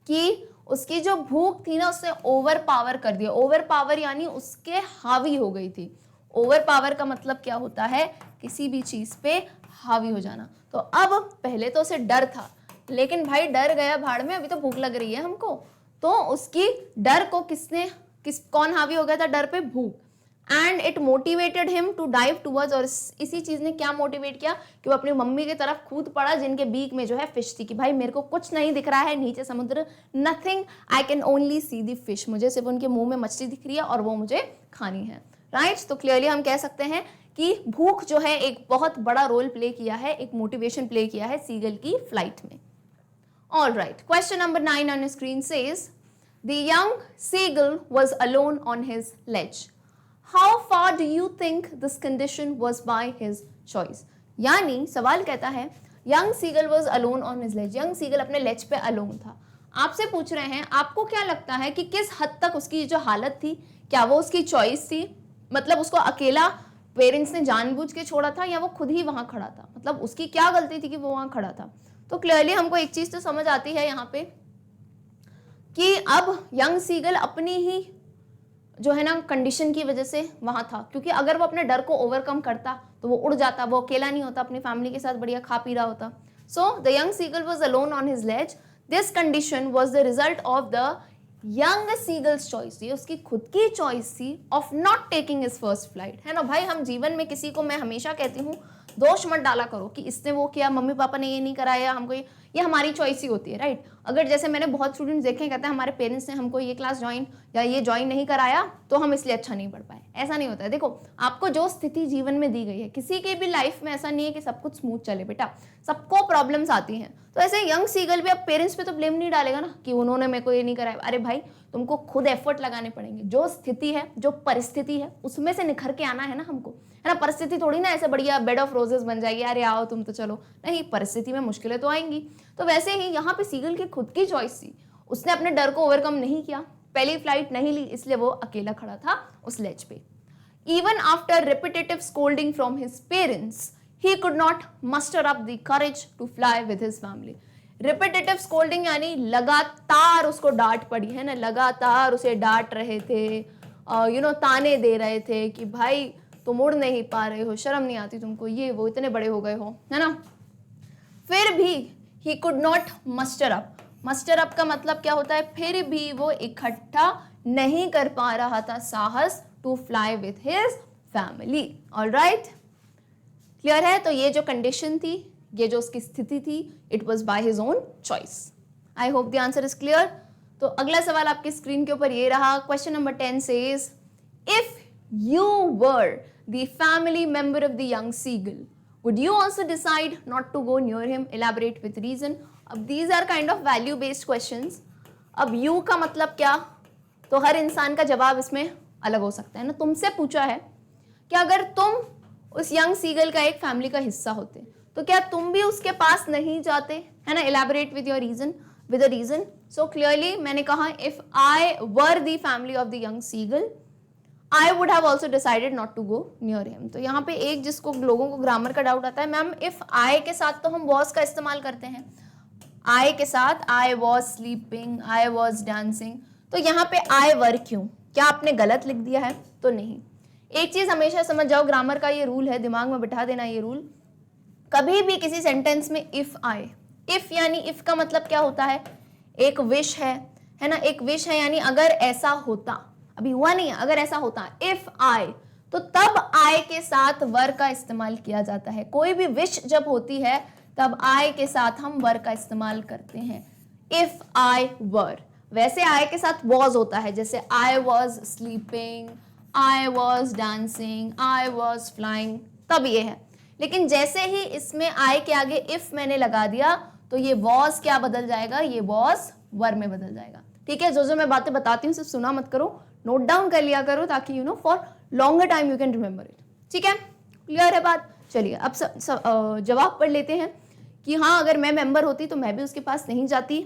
Speaker 1: कि उसकी जो भूख थी ना, उसने ओवर पावर कर दिया। ओवर पावर यानी उसके हावी हो गई थी। ओवर पावर का मतलब क्या होता है? किसी भी चीज पे हावी हो जाना। तो अब पहले तो उसे डर था, लेकिन भाई डर गया भाड़ में, अभी तो भूख लग रही है हमको। तो उसकी डर को कौन हावी हो गया था डर पे? भूख। And it motivated him to dive towards, और इसी चीज ने क्या मोटिवेट किया कि वो अपनी मम्मी की तरफ कूद पड़ा, जिनके बीक में जो है फिश थी, कि भाई मेरे को कुछ नहीं दिख रहा है, नीचे समुद्र, nothing, I can only see the fish, मुझे सिर्फ उनके मुंह में मछली दिख रही है और वो मुझे खानी है, राइट। तो क्लियरली हम कह सकते हैं कि भूख जो है एक बहुत बड़ा रोल प्ले किया है, एक मोटिवेशन प्ले किया है सीगल की फ्लाइट में। All right, question number 9 on your screen says, the young seagull was alone on his ledge. How far do you think this condition was by his choice? यानी सवाल कहता है, young seagull was alone on his ledge. young seagull अपने ledge पे alone था। आपसे पूछ रहे हैं, आपको क्या लगता है कि किस हद तक उसकी जो हालत थी, क्या वो उसकी चॉइस थी? मतलब उसको अकेला पेरेंट्स ने जानबूझ के छोड़ा था, या वो खुद ही वहां खड़ा था? मतलब उसकी क्या गलती थी कि वो वहां खड़ा था? तो क्लियरली हमको एक चीज तो समझ आती है यहाँ पे कि अब यंग सीगल अपनी ही जो है ना कंडीशन की वजह से वहां था, क्योंकि अगर वो अपने डर को ओवरकम करता तो वो उड़ जाता, वो अकेला नहीं होता, अपनी फैमिली के साथ बढ़िया खा पी रहा होता। So the young seagull was alone on his ledge. This condition was the result of the young seagull's choice, ये उसकी खुद की चॉइस थी, of not taking his first flight, है ना। भाई हम जीवन में किसी को, मैं हमेशा कहती हूँ, दोष मत डाला करो कि इसने वो किया, मम्मी पापा ने ये नहीं कराया हमको, ये हमारी चॉइस ही होती है, राइट। अगर जैसे मैंने बहुत स्टूडेंट्स देखे कहते हैं हमारे पेरेंट्स ने हमको ये क्लास ज्वाइन या ये ज्वाइन नहीं कराया तो हम इसलिए अच्छा नहीं पढ़ पाए। ऐसा नहीं होता है। देखो आपको जो स्थिति जीवन में दी गई है, किसी के भी लाइफ में ऐसा नहीं है कि सब कुछ स्मूथ चले बेटा, सबको प्रॉब्लम्स आती हैं। तो ऐसे यंग सीगल भी अब पेरेंट्स पे तो ब्लेम नहीं डालेगा ना कि उन्होंने मेरे को ये नहीं कराया। अरे भाई तुमको खुद एफर्ट लगाने पड़ेंगे, जो स्थिति है, जो परिस्थिति है, उसमें से निखर के आना है ना हमको, है ना। परिस्थिति थोड़ी ना ऐसे बढ़िया बेड ऑफ रोजेस बन जाएगी, अरे आओ तुम तो चलो, नहीं, परिस्थिति में मुश्किलें तो आएंगी। तो वैसे ही यहाँ पे सीगल की खुद की चॉइस थी, उसने अपने डर को ओवरकम नहीं किया, पहली फ्लाइट नहीं ली, इसलिए वो अकेला खड़ा था उस लेज पे। Even after repetitive scolding from his parents, he could not muster up the courage to fly with his family. Repetitive scolding यानी लगातार उसको डांट पड़ी, है ना, लगातार उसे डांट रहे थे, ताने दे रहे थे कि भाई तुम उड़ नहीं पा रहे हो, शर्म नहीं आती तुमको, ये वो, इतने बड़े हो गए हो, है ना। फिर भी he could not muster up. Muster up का मतलब क्या होता है, फिर भी वो इकट्ठा नहीं कर पा रहा था साहस to fly with his family. Alright, clear है? तो ये जो कंडीशन थी, ये जो उसकी स्थिति थी, it was by his own choice. I hope the answer is clear. तो अगला सवाल आपकी स्क्रीन के ऊपर ये रहा। Question number 10 says, if you were the family member of the young seagull, would you also decide not to go near him? Elaborate with reason. अब these are kind of value based questions. अब you का मतलब क्या, तो हर इंसान का जवाब इसमें अलग हो सकता है ना। तुमसे पूछा है कि अगर तुम उस यंग सीगल का एक फैमिली का हिस्सा होते तो क्या तुम भी उसके पास नहीं जाते, है ना। Elaborate with your reason, with a reason. So clearly मैंने कहा if I were the family of the young seagull, I would have also decided not to go near him. तो यहाँ पे एक जिसको लोगों को ग्रामर का डाउट आता है, मैम if I के साथ तो हम was का इस्तेमाल करते हैं, I के साथ I was sleeping, I was dancing, तो यहाँ पे I were क्यों, क्या आपने गलत लिख दिया है? तो नहीं। एक चीज हमेशा समझ जाओ, ग्रामर का ये रूल है, दिमाग में बिठा देना ये रूल। कभी भी किसी सेंटेंस में if आए, if यानी if का मतलब क्या होता है, एक विश है ना, एक विश है यानी अगर ऐसा होता, अभी हुआ नहीं है, अगर ऐसा होता इफ आई, तो तब आई के साथ वर का इस्तेमाल किया जाता है। कोई भी विश जब होती है तब आई के साथ हम वर का इस्तेमाल करते हैं, इफ आई वर। वैसे आई के साथ वॉज होता है, जैसे I was sleeping, I was dancing, I was flying, तब ये है। लेकिन जैसे ही इसमें आई के आगे इफ मैंने लगा दिया तो ये वॉज क्या बदल जाएगा, ये वॉज वर में बदल जाएगा। ठीक है, जो मैं बातें बताती हूँ सिर्फ सुना मत करो, नोट डाउन कर लिया करो, ताकि you know for longer time you can remember it. ठीक है, क्लियर है बात? चलिए अब जवाब पढ़ लेते हैं कि हाँ, अगर मैं मेंबर होती तो मैं भी उसके पास नहीं जाती।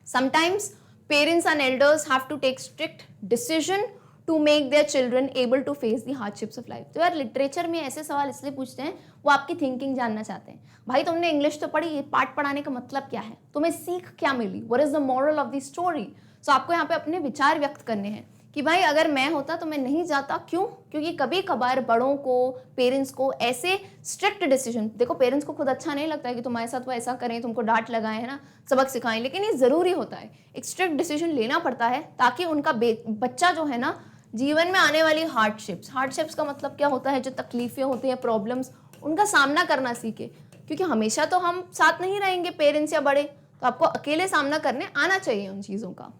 Speaker 1: Sometimes parents and elders have to take strict decision to make their children able to face the hardships of life. तो यार लिटरेचर में ऐसे सवाल इसलिए पूछते हैं, वो आपकी थिंकिंग जानना चाहते हैं। भाई तुमने इंग्लिश तो पढ़ी, ये पाठ पढ़ाने का मतलब क्या है, तुम्हें सीख क्या मिली, what is the moral of the story. So आपको यहाँ पे अपने विचार व्यक्त करने हैं कि भाई अगर मैं होता तो मैं नहीं जाता, क्यों? क्योंकि कभी कभार बड़ों को, पेरेंट्स को ऐसे स्ट्रिक्ट डिसीजन, देखो पेरेंट्स को खुद अच्छा नहीं लगता है कि तुम्हारे साथ वो ऐसा करें, तुमको डांट लगाएं, है ना, सबक सिखाएं, लेकिन ये ज़रूरी होता है, एक स्ट्रिक्ट डिसीजन लेना पड़ता है ताकि उनका बच्चा जो है ना, जीवन में आने वाली हार्डशिप्स का मतलब क्या होता है, जो तकलीफें होती हैं, प्रॉब्लम्स, उनका सामना करना सीखे। क्योंकि हमेशा तो हम साथ नहीं रहेंगे, पेरेंट्स या बड़े, तो आपको अकेले सामना करने आना चाहिए उन चीज़ों का।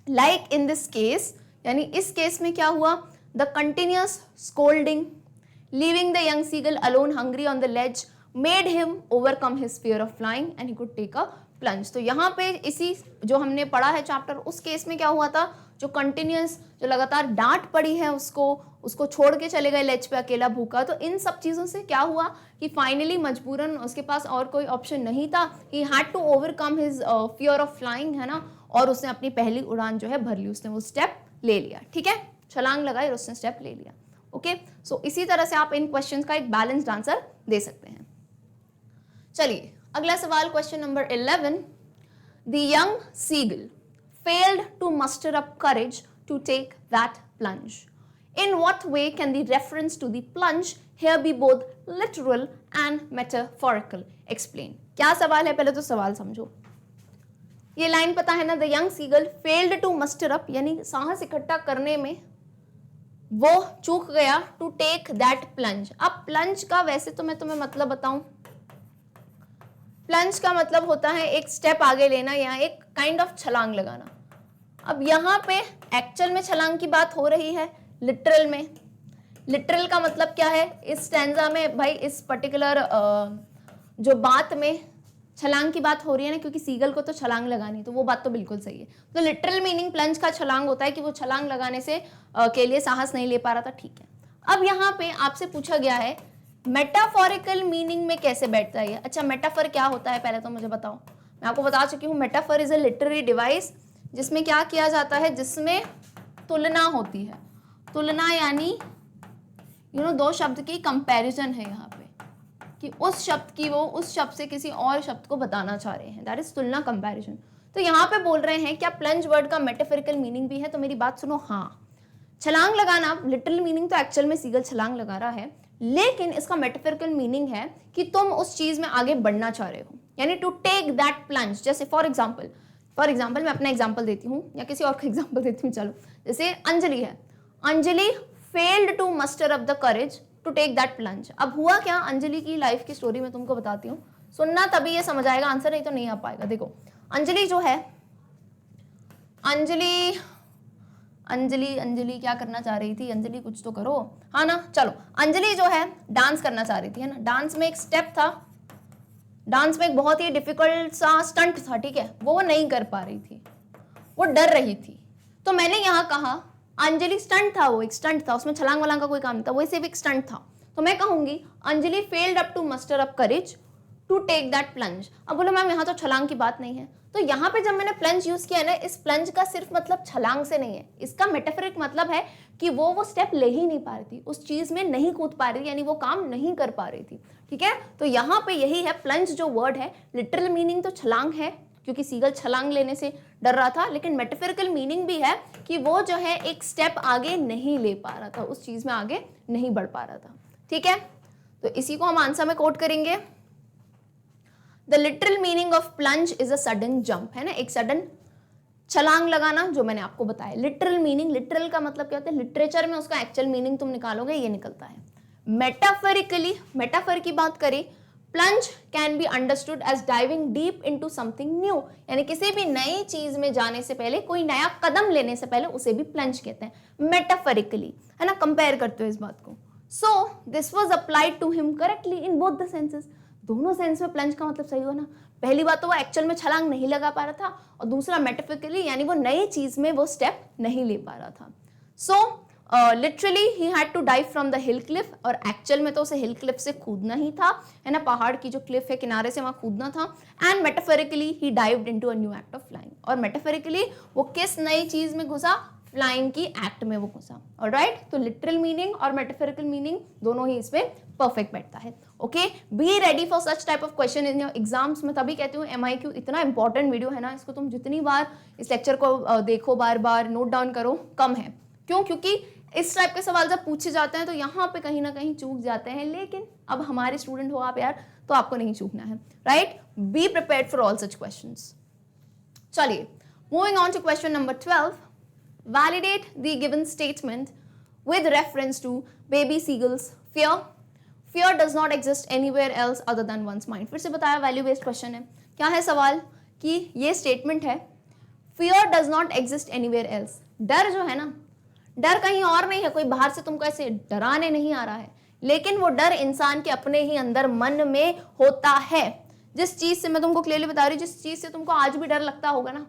Speaker 1: लाइक इन दिस केस, यानी इस केस में क्या हुआ, the continuous scolding, leaving the young seagull alone hungry on the ledge made him overcome his fear of flying and he could take a plunge. तो यहाँ पे इसी जो हमने पढ़ा है चैप्टर, उस केस में क्या हुआ था, जो कंटिन्यूअस, जो लगातार डांट पड़ी है उसको छोड़ के चले गए लेज पे अकेला भूखा। तो इन सब चीज़ों से क्या हुआ कि फाइनली मजबूरन उसके पास और कोई ऑप्शन नहीं था, he had to overcome his fear of flying, है ना, और उसने अपनी पहली उड़ान जो है भर ली, उसने वो स्टेप ले लिया। ठीक है, छलांग लगाई और उसने स्टेप ले लिया। ओके, सो इसी तरह से आप इन क्वेश्चंस का एक बैलेंस्ड आंसर दे सकते हैं। चलिए अगला सवाल, question number 11, the young seagull failed to muster up courage to take that plunge. In what way can the reference to the plunge here be both literal and metaphorical? Explain. क्या सवाल है, पहले तो सवाल समझो। ये लाइन पता है ना, the young seagull failed to muster up, यानी साहस इकट्ठा करने में वो चूक गया, टू टेक दैट प्लंज। अब प्लंज का वैसे तो मैं तुम्हें मतलब बताऊं, प्लंज का मतलब होता है एक स्टेप आगे लेना या एक काइंड ऑफ छलांग लगाना। अब यहाँ पे एक्चुअल में छलांग की बात हो रही है, लिटरल में। लिटरल का मतलब क्या है, इस स्टैंजा में भाई इस पर्टिकुलर जो बात में छलांग की बात हो रही है ना, क्योंकि सीगल को तो छलांग लगानी, तो वो बात तो बिल्कुल सही है। तो लिटरल मीनिंग प्लंज का छलांग होता है कि वो छलांग लगाने से के लिए साहस नहीं ले पा रहा था। ठीक है, अब यहाँ पे आपसे पूछा गया है मेटाफोरिकल मीनिंग में कैसे बैठता है। अच्छा, मेटाफर क्या होता है पहले तो मुझे बताओ। मैं आपको बता चुकी हूँ, metaphor is a literary device जिसमें क्या किया जाता है, जिसमें तुलना होती है। तुलना यानी दो शब्द की कंपैरिजन है यहाँ पे, कि उस शब्द की वो उस शब्द से किसी और शब्द को बताना चाह रहे हैं, दैट इज तुलना, कंपैरिजन। तो यहाँ पे बोल रहे हैं क्या प्लंज वर्ड का मेटाफोरिकल मीनिंग भी है, तो मेरी बात सुनो। हाँ, छलांग लगाना लिटरल मीनिंग तो एक्चुअल में सीगल छलांग लगा रहा है, लेकिन इसका मेटाफोरिकल मीनिंग है कि तुम उस चीज में आगे बढ़ना चाह रहे हो, यानी टू टेक दैट प्लंज। जैसे फॉर एग्जाम्पल मैं अपना एग्जाम्पल देती हूँ या किसी और का एग्जाम्पल देती हूँ, चलो जैसे अंजलि है, Anjali failed to muster up the courage to take that plunge. अब हुआ क्या, अंजलि की लाइफ की स्टोरी मैं तुमको बताती हूँ, सुनना तभी ये समझ आएगा, आंसर नहीं तो नहीं आ पाएगा। देखो अंजलि जो है, अंजलि क्या करना चाह रही थी, अंजलि कुछ तो करो, हाँ ना, चलो अंजलि जो है डांस करना चाह रही थी, है ना। डांस में एक स्टेप था, डांस में एक बहुत ही डिफिकल्ट सा स्टंट था, ठीक है, वो नहीं कर पा रही थी, वो डर रही थी। तो मैंने यहाँ कहा अंजलि स्टंट था, वो एक स्टंट था, उसमें छलांग वलांग का कोई काम नहीं था, वो सिर्फ एक स्टंट था। तो मैं कहूंगी Anjali failed up to muster up courage to take that plunge. अब बोलो मैम यहाँ तो छलांग की बात नहीं है, तो यहाँ पे जब मैंने प्लंज यूज किया ना, इस प्लंज का सिर्फ मतलब छलांग से नहीं है, इसका मेटाफोरिक मतलब है कि वो स्टेप ले ही नहीं पा रही थी, उस चीज में नहीं कूद पा रही थी, यानी वो काम नहीं कर पा रही थी, ठीक है। तो यहाँ पे यही है, प्लंज जो वर्ड है लिटरल मीनिंग तो छलांग है, क्योंकि सीगल छलांग लेने से डर रहा था, लेकिन मेटाफोरिकल मीनिंग भी है कि वो जो है एक स्टेप आगे नहीं ले पा रहा था, उस चीज में आगे नहीं बढ़ पा रहा था, ठीक है। तो इसी को हम आंसर में कोट करेंगे। The literal meaning of plunge is a sudden jump, है ना, एक सडन छलांग लगाना, जो मैंने आपको बताया। लिटरल मीनिंग, लिटरल का मतलब क्या होता है, लिटरेचर में उसका एक्चुअल मीनिंग तुम निकालोगे ये निकलता है। मेटाफोरिकली, मेटाफोर की बात करें, plunge can be understood as diving deep into something new, यानी किसी भी नई चीज में जाने से पहले, कोई नया कदम लेने से पहले, उसे भी प्लंज कहते हैं मेटाफोरिकली, है ना, कंपेयर करते हो इस बात को। So this was applied to him correctly in both the senses, दोनों सेंस में प्लंज का मतलब सही हो ना। पहली बात तो वो एक्चुअल में छलांग नहीं लगा पा रहा था, और दूसरा मेटाफोरिकली यानी वो नई चीज में वो स्टेप नहीं ले पा रहा था। So literally he had to dive from the hill cliff, और एक्चुअल में तो उसे हिल क्लिफ से कूदना ही था, है ना, पहाड़ की जो क्लिफ है किनारे से वहां कूदना था। And metaphorically he dived into a new act of flying, और मेटाफोरिकली वो किस नई चीज में घुसा, फ्लाइंग की एक्ट में वो घुसा। ऑलराइट, तो लिटरल मीनिंग और मेटाफोरिकल मीनिंग दोनों ही इसमें परफेक्ट बैठता है। Okay, be ready for such type of question in your exams. मैं तभी कहती हूँ MIQ इतना इंपॉर्टेंट वीडियो है ना, इसको तुम जितनी बार इस लेक्चर को देखो, बार बार नोट डाउन करो, कम है। क्यों? क्योंकि इस टाइप के सवाल जब पूछे जाते हैं तो यहाँ पे कहीं ना कहीं चूक जाते हैं, लेकिन अब हमारे स्टूडेंट हो आप यार, तो आपको नहीं चूकना है, right. B prepared for all such questions. चलिए, moving on to question number 12, validate the given statement with reference to baby seagulls fear. Fear does not exist anywhere else other than one's mind. फिर से बताया, value based question है। क्या है सवाल कि ये स्टेटमेंट है, fear does not exist anywhere else। डर जो है ना, डर कहीं और नहीं है, कोई बाहर से तुमको ऐसे डराने नहीं आ रहा है, लेकिन वो डर इंसान के अपने ही अंदर मन में होता है। जिस चीज से मैं तुमको क्लियरली बता रही हूँ, जिस चीज से तुमको आज भी डर लगता होगा ना,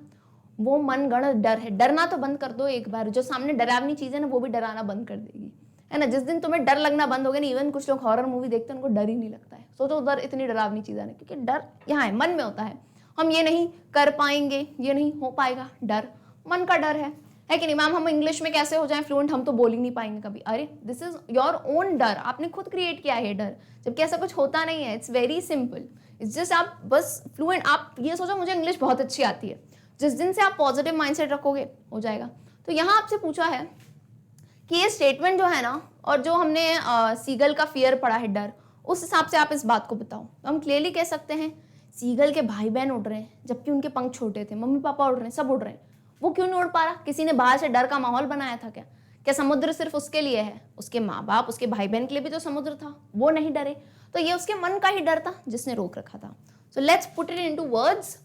Speaker 1: वो मनगढ़ंत डर है। डरना तो बंद कर दो एक बार, जो सामने डरावनी चीज है ना, वो भी डराना बंद कर देगी, है ना। जिस दिन तुम्हें डर लगना बंद हो गया ना, इवन कुछ लोग हॉरर मूवी देखते हैं उनको डर ही नहीं लगता है। सोचो डर इतनी डरावनी चीज है ना, क्योंकि डर यहाँ है, मन में होता है। हम ये नहीं कर पाएंगे, ये नहीं हो पाएगा, डर मन का डर है कि नहीं मैम। हम इंग्लिश में कैसे हो जाए फ्लुएंट, हम तो बोल ही नहीं पाएंगे कभी। अरे दिस इज योर ओन डर, आपने खुद क्रिएट किया है डर, जबकि ऐसा कुछ होता नहीं है। It's very simple, it's just आप बस फ्लुएंट, आप ये सोचो मुझे इंग्लिश बहुत अच्छी आती है, जिस दिन से आप पॉजिटिव माइंडसेट रखोगे हो जाएगा। तो यहाँ आपसे पूछा है कि ये स्टेटमेंट जो है ना, और जो हमने सीगल का फियर पढ़ा है, डर, उस हिसाब से आप इस बात को बताओ। तो हम क्लियरली कह सकते हैं सीगल के भाई बहन उड़ रहे हैं, जबकि उनके पंख छोटे थे, मम्मी पापा उड़ रहे हैं, सब उड़ रहे हैं, वो क्यों नहीं उड़ पा रहा? किसी ने बाहर से डर का माहौल बनाया था क्या? क्या समुद्र सिर्फ उसके लिए है? उसके माँ बाप, उसके भाई बहन के लिए भी तो समुद्र था, वो नहीं डरे। तो ये उसके मन का ही डर था जिसने रोक रखा था। So let's put it into words.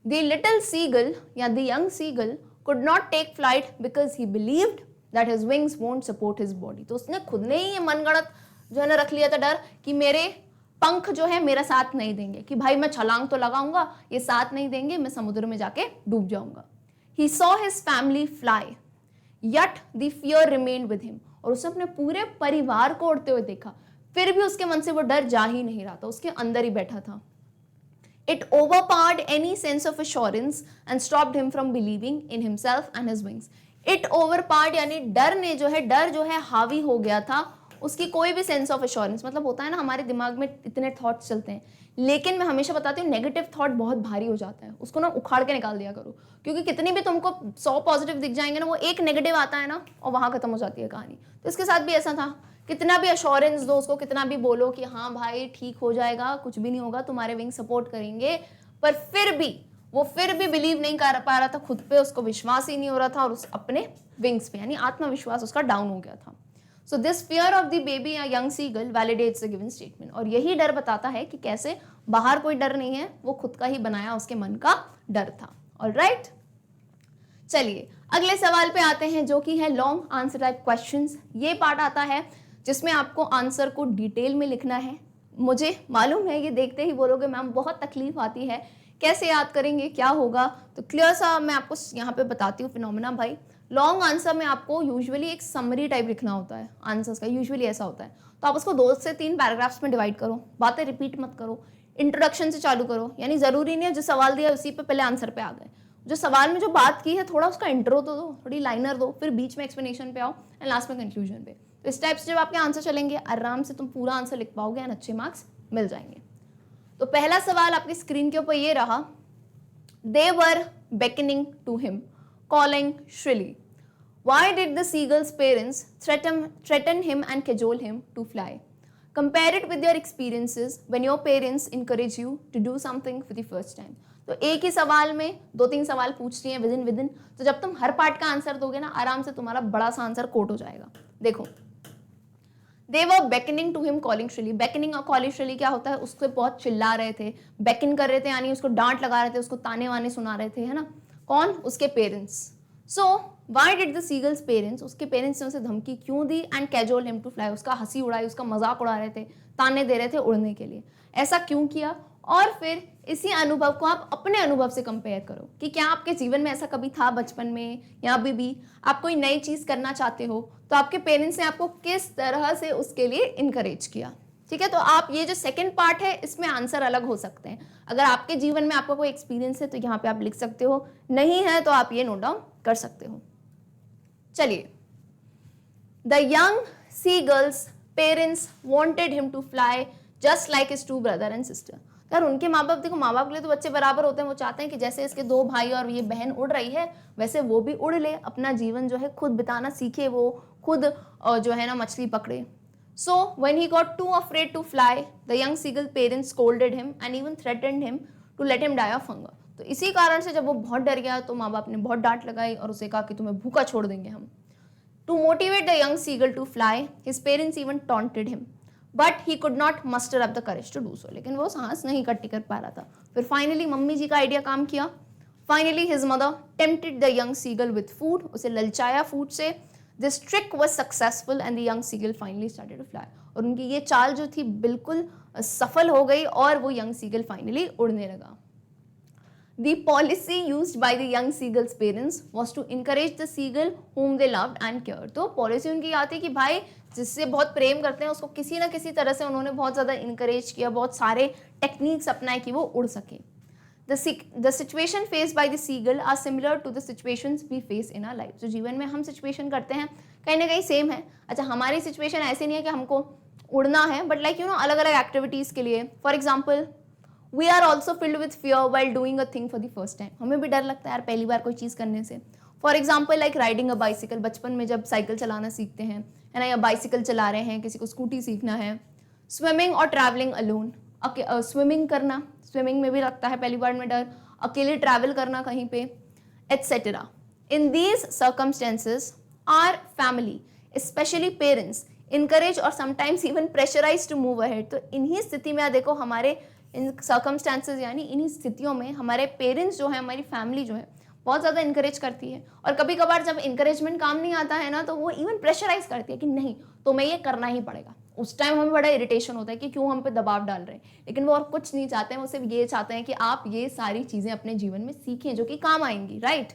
Speaker 1: The little seagull या the young seagull could not take flight because he believed that his wings won't support his body। तो उसने खुद ने ही ये मनगढ़ंत जो है ना रख लिया था डर, कि मेरे पंख जो है मेरा साथ नहीं देंगे, कि भाई मैं छलांग तो लगाऊंगा, ये साथ नहीं देंगे, मैं समुद्र में जाके डूब जाऊंगा। He saw his family fly, yet the fear remained with him। और उसने अपने पूरे परिवार को उड़ते हुए देखा, फिर भी उसके मन से वो डर जा ही नहीं रहा था, उसके अंदर ही बैठा था। It overpowered any sense of assurance and stopped him from believing in himself and his wings। It overpowered यानी डर ने जो है, डर जो है हावी हो गया था उसकी कोई भी सेंस ऑफ एश्योरेंस। मतलब होता है ना हमारे दिमाग में इतने थॉट्स चलते हैं, लेकिन मैं हमेशा बताती हूँ नेगेटिव थॉट बहुत भारी हो जाता है, उसको ना उखाड़ के निकाल दिया करो। क्योंकि कितनी भी तुमको 100 पॉजिटिव दिख जाएंगे ना, वो एक नेगेटिव आता है ना और वहां खत्म हो जाती है कहानी। तो इसके साथ भी ऐसा था कितना भी अश्योरेंस दो उसको, कितना भी बोलो कि हाँ भाई ठीक हो जाएगा, कुछ भी नहीं होगा, तुम्हारे विंग सपोर्ट करेंगे, पर फिर भी बिलीव नहीं कर पा रहा था खुद पे, उसको विश्वास ही नहीं हो रहा था और उस अपने विंग्स पे, यानी आत्मविश्वास उसका डाउन हो गया था। So this fear of the baby या young seagull validates the given statement, और यही डर बताता है कि कैसे बाहर कोई डर नहीं है, वो खुद का ही बनाया उसके मन का डर था। ऑलराइट, चलिए अगले सवाल पे आते हैं जो कि है लॉन्ग आंसर टाइप क्वेश्चंस। ये पार्ट आता है जिसमें आपको आंसर को डिटेल में लिखना है। मुझे मालूम है ये देखते ही बोलोगे मैम बहुत तकलीफ आती है, कैसे याद करेंगे, क्या होगा, तो क्लियर सा मैं आपको यहाँ पे बताती हूँ फिनोमेना भाई। लॉन्ग आंसर में आपको यूजुअली एक समरी टाइप लिखना होता है आंसर्स का, यूजुअली ऐसा होता है, तो आप उसको 2 से 3 पैराग्राफ्स में डिवाइड करो, बातें रिपीट मत करो, इंट्रोडक्शन से चालू करो, यानी जरूरी नहीं है जो सवाल दिया उसी पे पहले आंसर पे आ गए, जो सवाल में जो बात की है थोड़ा उसका इंट्रो तो दो, थोड़ी लाइनर दो, फिर बीच में एक्सप्लेनेशन पे आओ एंड लास्ट में कंक्लूजन पे। तो इस टाइप से जब आपके आंसर चलेंगे आराम से तुम पूरा आंसर लिख पाओगे एंड अच्छे मार्क्स मिल जाएंगे। तो पहला सवाल आपकी स्क्रीन के ऊपर ये रहा, दे वर beckoning to him, calling shrilly. Why did the seagull's parents threaten him and cajole him to fly? Compare it with your experiences when your parents encourage you to do something for the first time. तो एक ही सवाल में 2-3 सवाल पूछती हैं within, तो जब तुम हर पार्ट का आंसर दोगे ना आराम से तुम्हारा बड़ा सा आंसर कोट हो जाएगा। देखो, They were beckoning to him, calling shrilly. Beckoning और calling shrilly क्या होता है, उससे बहुत चिल्ला रहे थे, beckon कर रहे थे, यानी उसको डांट लगा रहे थे, उसको ताने वाने सुना रहे थे, है ना। कौन? उसके parents. So why did the seagull's parents, उसके पेरेंट्स ने उसे धमकी क्यों दी and cajole him to fly, उसका हंसी उड़ाई, उसका मजाक उड़ा रहे थे, ताने दे रहे थे उड़ने के लिए, ऐसा क्यों किया? और फिर इसी अनुभव को आप अपने अनुभव से कंपेयर करो कि क्या आपके जीवन में ऐसा कभी था बचपन में या अभी भी आप कोई नई चीज करना चाहते हो तो आपके पेरेंट्स ने आपको किस तरह से उसके लिए इनकरेज किया। ठीक है, तो आप ये जो सेकंड पार्ट है इसमें आंसर अलग हो सकते हैं। अगर आपके जीवन में आपका कोई एक्सपीरियंस है तो यहाँ पे आप लिख सकते हो, नहीं है तो आप ये नोट डाउन कर सकते हो। चलिए, the young seagull's parents wanted him to fly just like his two brother and sister. यार उनके माँ बाप, देखो माँ बाप के लिए तो बच्चे बराबर होते हैं, वो चाहते हैं कि जैसे इसके 2 भाई और ये बहन उड़ रही है वैसे वो भी उड़ ले, अपना जीवन जो है खुद बिताना सीखे, वो खुद जो है ना मछली पकड़े। So when he got too afraid to fly the young seagull parents scolded him and even threatened him to let him die of hunger. तो इसी कारण से जब वो बहुत डर गया तो माँ बाप ने बहुत डांट लगाई और उसे कहा कि तुम्हें भूखा छोड़ देंगे हम। To motivate the young seagull to fly his parents even taunted him but he could not muster up the courage to do so, लेकिन वो साहस नहीं इकट्ठी कर पा रहा था। फिर फाइनली मम्मी जी का आइडिया काम किया। Finally his mother tempted the young seagull with food, उसे ललचाया फूड से। This trick was successful and the young seagull finally started to fly, और उनकी ये चाल जो थी बिल्कुल सफल हो गई और वो यंग सीगल फाइनली उड़ने लगा। The policy used by the young seagull's parents was to encourage the seagull whom they loved and cared. तो पॉलिसी उनकी आती कि भाई जिससे बहुत प्रेम करते हैं उसको किसी ना किसी तरह से उन्होंने बहुत ज़्यादा इनकरेज किया, बहुत सारे टेक्निक्स अपनाए कि वो उड़ सके। The situation faced by the seagull are similar to the situations we face in our life. जो जीवन में हम सिचुएशन करते हैं कहीं ना कहीं सेम है। अच्छा, हमारी सिचुएशन ऐसे नहीं है कि हमको उड़ना है, बट लाइक अलग अलग एक्टिविटीज़ के लिए, for example we are also filled with fear while doing a thing for the first time. हमें भी डर लगता है यार पहली बार कोई चीज़ करने से। For example like riding a bicycle, बचपन में जब साइकिल चलाना सीखते हैं, है ना, या बाइसिकल चला रहे हैं, किसी को स्कूटी सीखना है। स्विमिंग और ट्रैवलिंग अलोन, स्विमिंग करना, स्विमिंग में भी लगता है पहली बार में डर, अकेले ट्रैवल करना कहीं पे, etcetera. In these circumstances are family specially parents encourage और sometimes even pressurise to move ahead. तो इन्हीं स्थिति में देखो हमारे इन सर्कमस्टांसेस यानी इन्हीं स्थितियों में हमारे पेरेंट्स जो है, हमारी फैमिली जो है बहुत ज़्यादा इंकरेज करती है। और कभी कभार जब इंकरेजमेंट काम नहीं आता है ना तो वो इवन प्रेशराइज करती है कि नहीं तुम्हें ये करना ही पड़ेगा। उस टाइम हमें बड़ा इरिटेशन होता है कि क्यों हम पे दबाव डाल रहे हैं, लेकिन वो और कुछ नहीं चाहते हैं, वो सिर्फ ये चाहते हैं कि आप ये सारी चीज़ें अपने जीवन में सीखें जो कि काम आएंगी, right.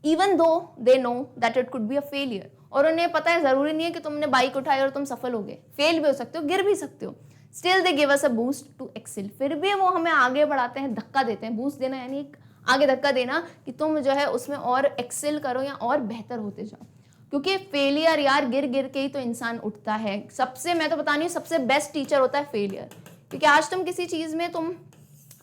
Speaker 1: Even though they know that it could be a failure, और उन्हें पता है ज़रूरी नहीं है कि तुमने बाइक उठाई और तुम सफल हो गए, फेल भी हो सकते हो, गिर भी सकते हो। Still they give us a boost to excel, फिर भी वो हमें आगे बढ़ाते हैं, धक्का देते हैं। बूस्ट देना यानी आगे धक्का देना कि तुम जो है उसमें और एक्सेल करो या और बेहतर होते जाओ, क्योंकि फेलियर यार गिर गिर के ही तो इंसान उठता है। सबसे मैं तो बतानी हूँ सबसे बेस्ट टीचर होता है फेलियर, क्योंकि आज तुम किसी चीज़ में तुम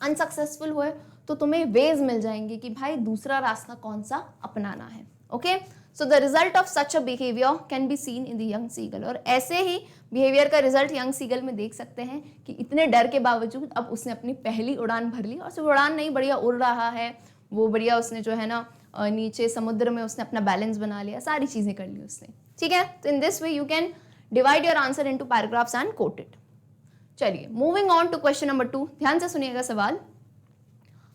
Speaker 1: अनसक्सेसफुल हुए तो तुम्हें वेज मिल जाएंगे कि भाई दूसरा रास्ता कौन सा अपनाना है। Okay, so the result of such a behaviour can be seen in the young seagull. और ऐसे ही बिहेवियर का रिजल्ट यंग सीगल में देख सकते हैं कि इतने डर के बावजूद अब उसने अपनी पहली उड़ान भर ली, और सिर्फ उड़ान नहीं, बढ़िया उड़ रहा है वो, बढ़िया उसने जो है ना नीचे समुद्र में उसने अपना बैलेंस बना लिया, सारी चीज़ें कर ली उसने। ठीक है, तो in this way you can divide your answer into paragraphs and quote it. चलिए moving on to question number 2, ध्यान से सुनिएगा सवाल।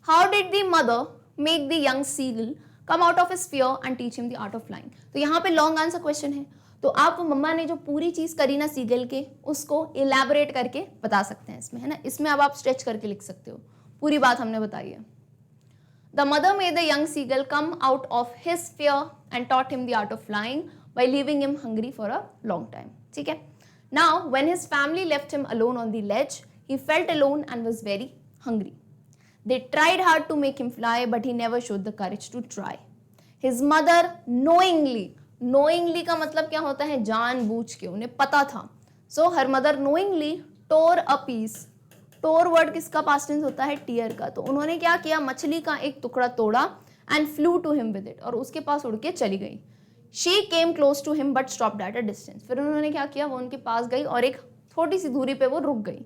Speaker 1: How did the mother make the young seagull come out of his fear and teach him the art of flying. तो यहाँ पे long answer question है, तो आप मम्मा ने जो पूरी चीज करी ना सीगल के, उसको इलेबोरेट करके बता सकते हैं इसमें, है ना। इसमें अब आप स्ट्रेच करके लिख सकते हो, पूरी बात हमने बताई है। The mother made the young seagull come out of his fear and taught him the art of flying by leaving him hungry for a long time. ठीक है, now when his family left him alone on the ledge, he felt alone and was very hungry. They tried hard to make him fly, but he never showed the courage to try. His mother knowingly का मतलब क्या होता है, जानबूझ के, उन्हें पता था। So her mother knowingly tore a piece. Tore word किसका past tense होता है, tear का। तो उन्होंने क्या किया, मछली का एक टुकड़ा तोड़ा and flew to him with it, और उसके पास उड़ के चली गई। She came close to him but stopped at a distance. फिर उन्होंने क्या किया, वो उनके पास गई और एक थोड़ी सी दूरी पे वो रुक गई।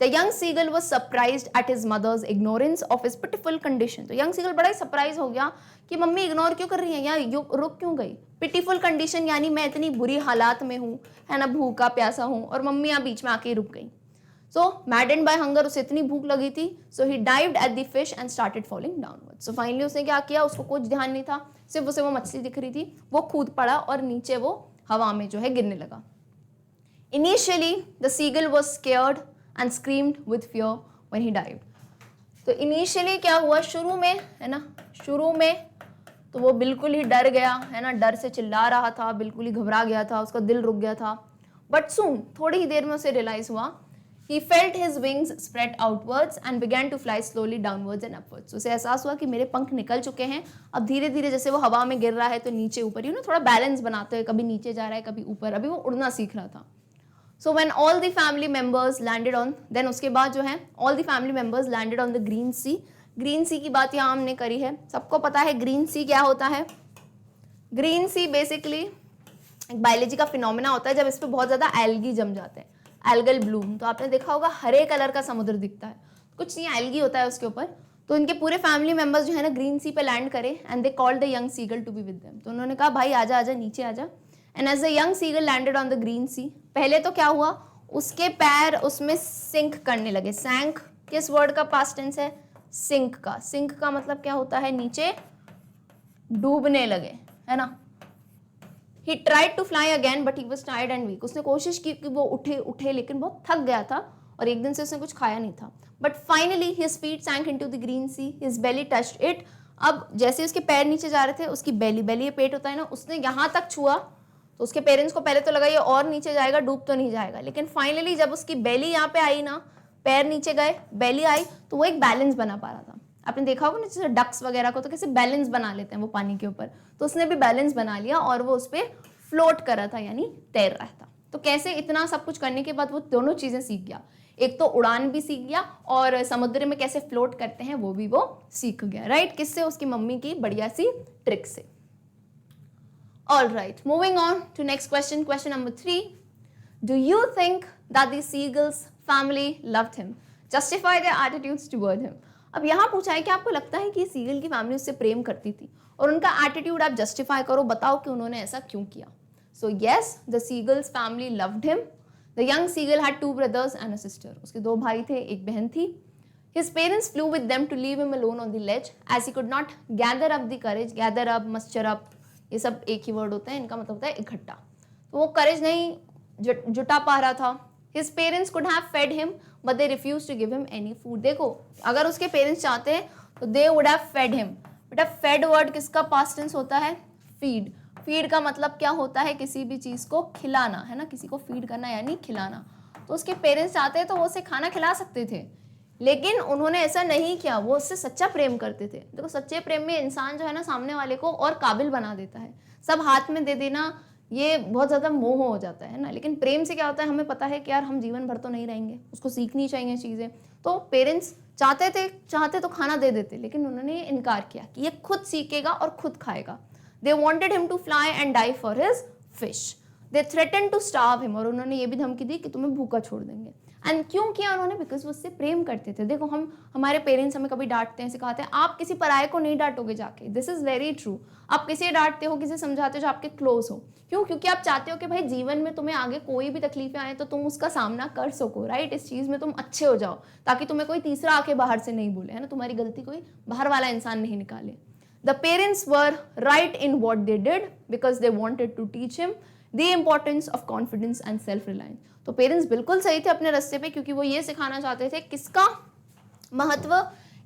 Speaker 1: The young seagull was surprised at his mother's ignorance of his pitiful condition. तो young seagull बड़ा ही सरप्राइज हो गया कि मम्मी इग्नोर क्यों कर रही है, या रुक क्यों गई। पिटीफुल कंडीशन यानी मैं इतनी बुरी हालात में हूँ, है ना, भूखा प्यासा हूँ, और मम्मी यहाँ बीच में आके रुक गई। So maddened by hunger, उसे इतनी भूख लगी थी, so he dived at the fish and started falling downwards. So finally उसने क्या किया, उसको कुछ ध्यान नहीं था, सिर्फ उसे वो मछली दिख रही थी, वो कूद पड़ा और नीचे वो हवा में जो है गिरने लगा। Initially the seagull was scared and screamed with fear when he dived. तो इनिशियली क्या हुआ, शुरू में, है ना, शुरू में तो वो बिल्कुल ही डर गया, है ना, डर से चिल्ला रहा था, बिल्कुल ही घबरा गया था, उसका दिल रुक गया था। बट सून, थोड़ी ही देर में उसे रियलाइज हुआ, he felt his wings spread outwards and began to fly slowly downwards and upwards. उसे एहसास हुआ कि मेरे पंख निकल चुके हैं, अब धीरे धीरे जैसे वो हवा में गिर रहा है तो नीचे ऊपर, यू नो, थोड़ा बैलेंस बनाते हुए, कभी नीचे जा रहा है कभी ऊपर, अभी वो उड़ना सीख रहा था। So when all the family members landed on, then उसके बाद जो है all the family members landed on the green sea. Green sea की बात यहाँ हमने करी है, सबको पता है ग्रीन सी क्या होता है। ग्रीन सी बेसिकली एक बायोलॉजी का फिनोमेना होता है जब इस पे बहुत ज़्यादा एल्गी जम जाते हैं, एल्गल ब्लूम। तो आपने देखा होगा हरे कलर का समुद्र दिखता है, कुछ नहीं एल्गी होता है उसके ऊपर। तो इनके पूरे फैमिली मेंबर्स जो है ना ग्रीन सी पे लैंड करे, and they called the young seagull to be with them. तो उन्होंने कहा भाई आजा आजा नीचे आजा। And as the young seagull landed on the green sea, पहले तो क्या हुआ, उसके पैर उसमें सिंक करने लगे। सैंक किस वर्ड का पास्ट टेंस है, सिंक का। सिंक का मतलब क्या होता है, नीचे डूबने लगे, है ना। He tried to fly again but he was tired and weak. उसने कोशिश की कि वो उठे लेकिन बहुत थक गया था और एक दिन से उसने कुछ खाया नहीं था। But finally his feet sank into the green sea. His belly touched it. अब जैसे उसके पैर नीचे जा रहे थे, उसकी बेली ये पेट होता है ना, उसने यहाँ तक छुआ तो उसके पेरेंट्स को पहले तो लगा ये और नीचे जाएगा, डूब तो नहीं जाएगा। लेकिन फाइनली जब उसकी बेली यहाँ पे आई ना, पैर नीचे गए, बेली आई, तो वो एक बैलेंस बना पा रहा था। आपने देखा होगा ना जैसे डक्स वगैरह को तो कैसे बैलेंस बना लेते हैं वो पानी के ऊपर, तो उसने भी बैलेंस बना लिया और वो उस पर फ्लोट कर रहा था, यानी तैर रहा था। तो कैसे इतना सब कुछ करने के बाद वो दोनों चीजें सीख गया, एक तो उड़ान भी सीख गया और समुद्र में कैसे फ्लोट करते हैं वो भी वो सीख गया, राइट। किससे, उसकी मम्मी की बढ़िया सी ट्रिक से। All right, moving on to next question, question number 3. Do you think that the seagull's family loved him? Justify their attitudes toward him. अब यहाँ पूछा है कि आपको लगता है कि सीगल की फैमिली उससे प्रेम करती थी, और उनका एटीट्यूड आप जस्टिफाई करो, बताओ कि उन्होंने ऐसा क्यों किया। So yes, the seagull's family loved him. The young seagull had 2 brothers and a sister. उसके 2 भाई थे, एक बहन थी। His parents flew with them to leave him alone on the ledge as he could not gather up the courage. Gather up, muster up, ये सब एक ही word होता है, इनका मतलब होता है इकट्ठा। तो वो करेज नहीं जुटा पा रहा था। His parents could have fed him, but they refused to give him any food. देखो, अगर उसके पेरेंट्स चाहते हैं तो they would have fed him. बेटा फेड वर्ड किसका पास्ट टेंस होता है, फीड। फीड का मतलब क्या होता है, किसी भी चीज को खिलाना, है ना, किसी को फीड करना यानी खिलाना। तो उसके पेरेंट्स चाहते हैं तो वो उसे खाना खिला सकते थे, लेकिन उन्होंने ऐसा नहीं किया, वो उससे सच्चा प्रेम करते थे। देखो सच्चे प्रेम में इंसान जो है ना सामने वाले को और काबिल बना देता है। सब हाथ में दे देना ये बहुत ज़्यादा मोह हो जाता है ना, लेकिन प्रेम से क्या होता है, हमें पता है कि यार हम जीवन भर तो नहीं रहेंगे, उसको सीखनी चाहिए चीज़ें। तो पेरेंट्स चाहते तो खाना दे देते, लेकिन उन्होंने इनकार किया कि ये खुद सीखेगा और खुद खाएगा। They wanted him to fly and die for his fish. They threatened to starve him, और उन्होंने ये भी धमकी दी कि तुम्हें भूखा छोड़ देंगे. एंड क्यों किया उन्होंने? बिकॉज वो उससे प्रेम करते थे. देखो हमारे पेरेंट्स हमें कभी डांटते हैं, सिखाते हैं आप किसी पराये को नहीं डांटोगे जाके. This is very true. आप किसी डांटते हो, किसी समझाते हो जो आपके क्लोज हो. क्यों? क्योंकि आप चाहते हो कि भाई जीवन में तुम्हें आगे कोई भी तकलीफें आए तो तुम उसका सामना कर सको, राइट? इस चीज़ में तुम अच्छे हो जाओ ताकि तुम्हें कोई तीसरा आके बाहर से नहीं बोले, है ना, तुम्हारी गलती कोई बाहर वाला इंसान नहीं निकाले. The parents were right in what they did because they wanted to teach him the importance of confidence and self reliance. तो पेरेंट्स बिल्कुल सही थे अपने रास्ते पे, क्योंकि वो ये सिखाना चाहते थे किसका महत्व?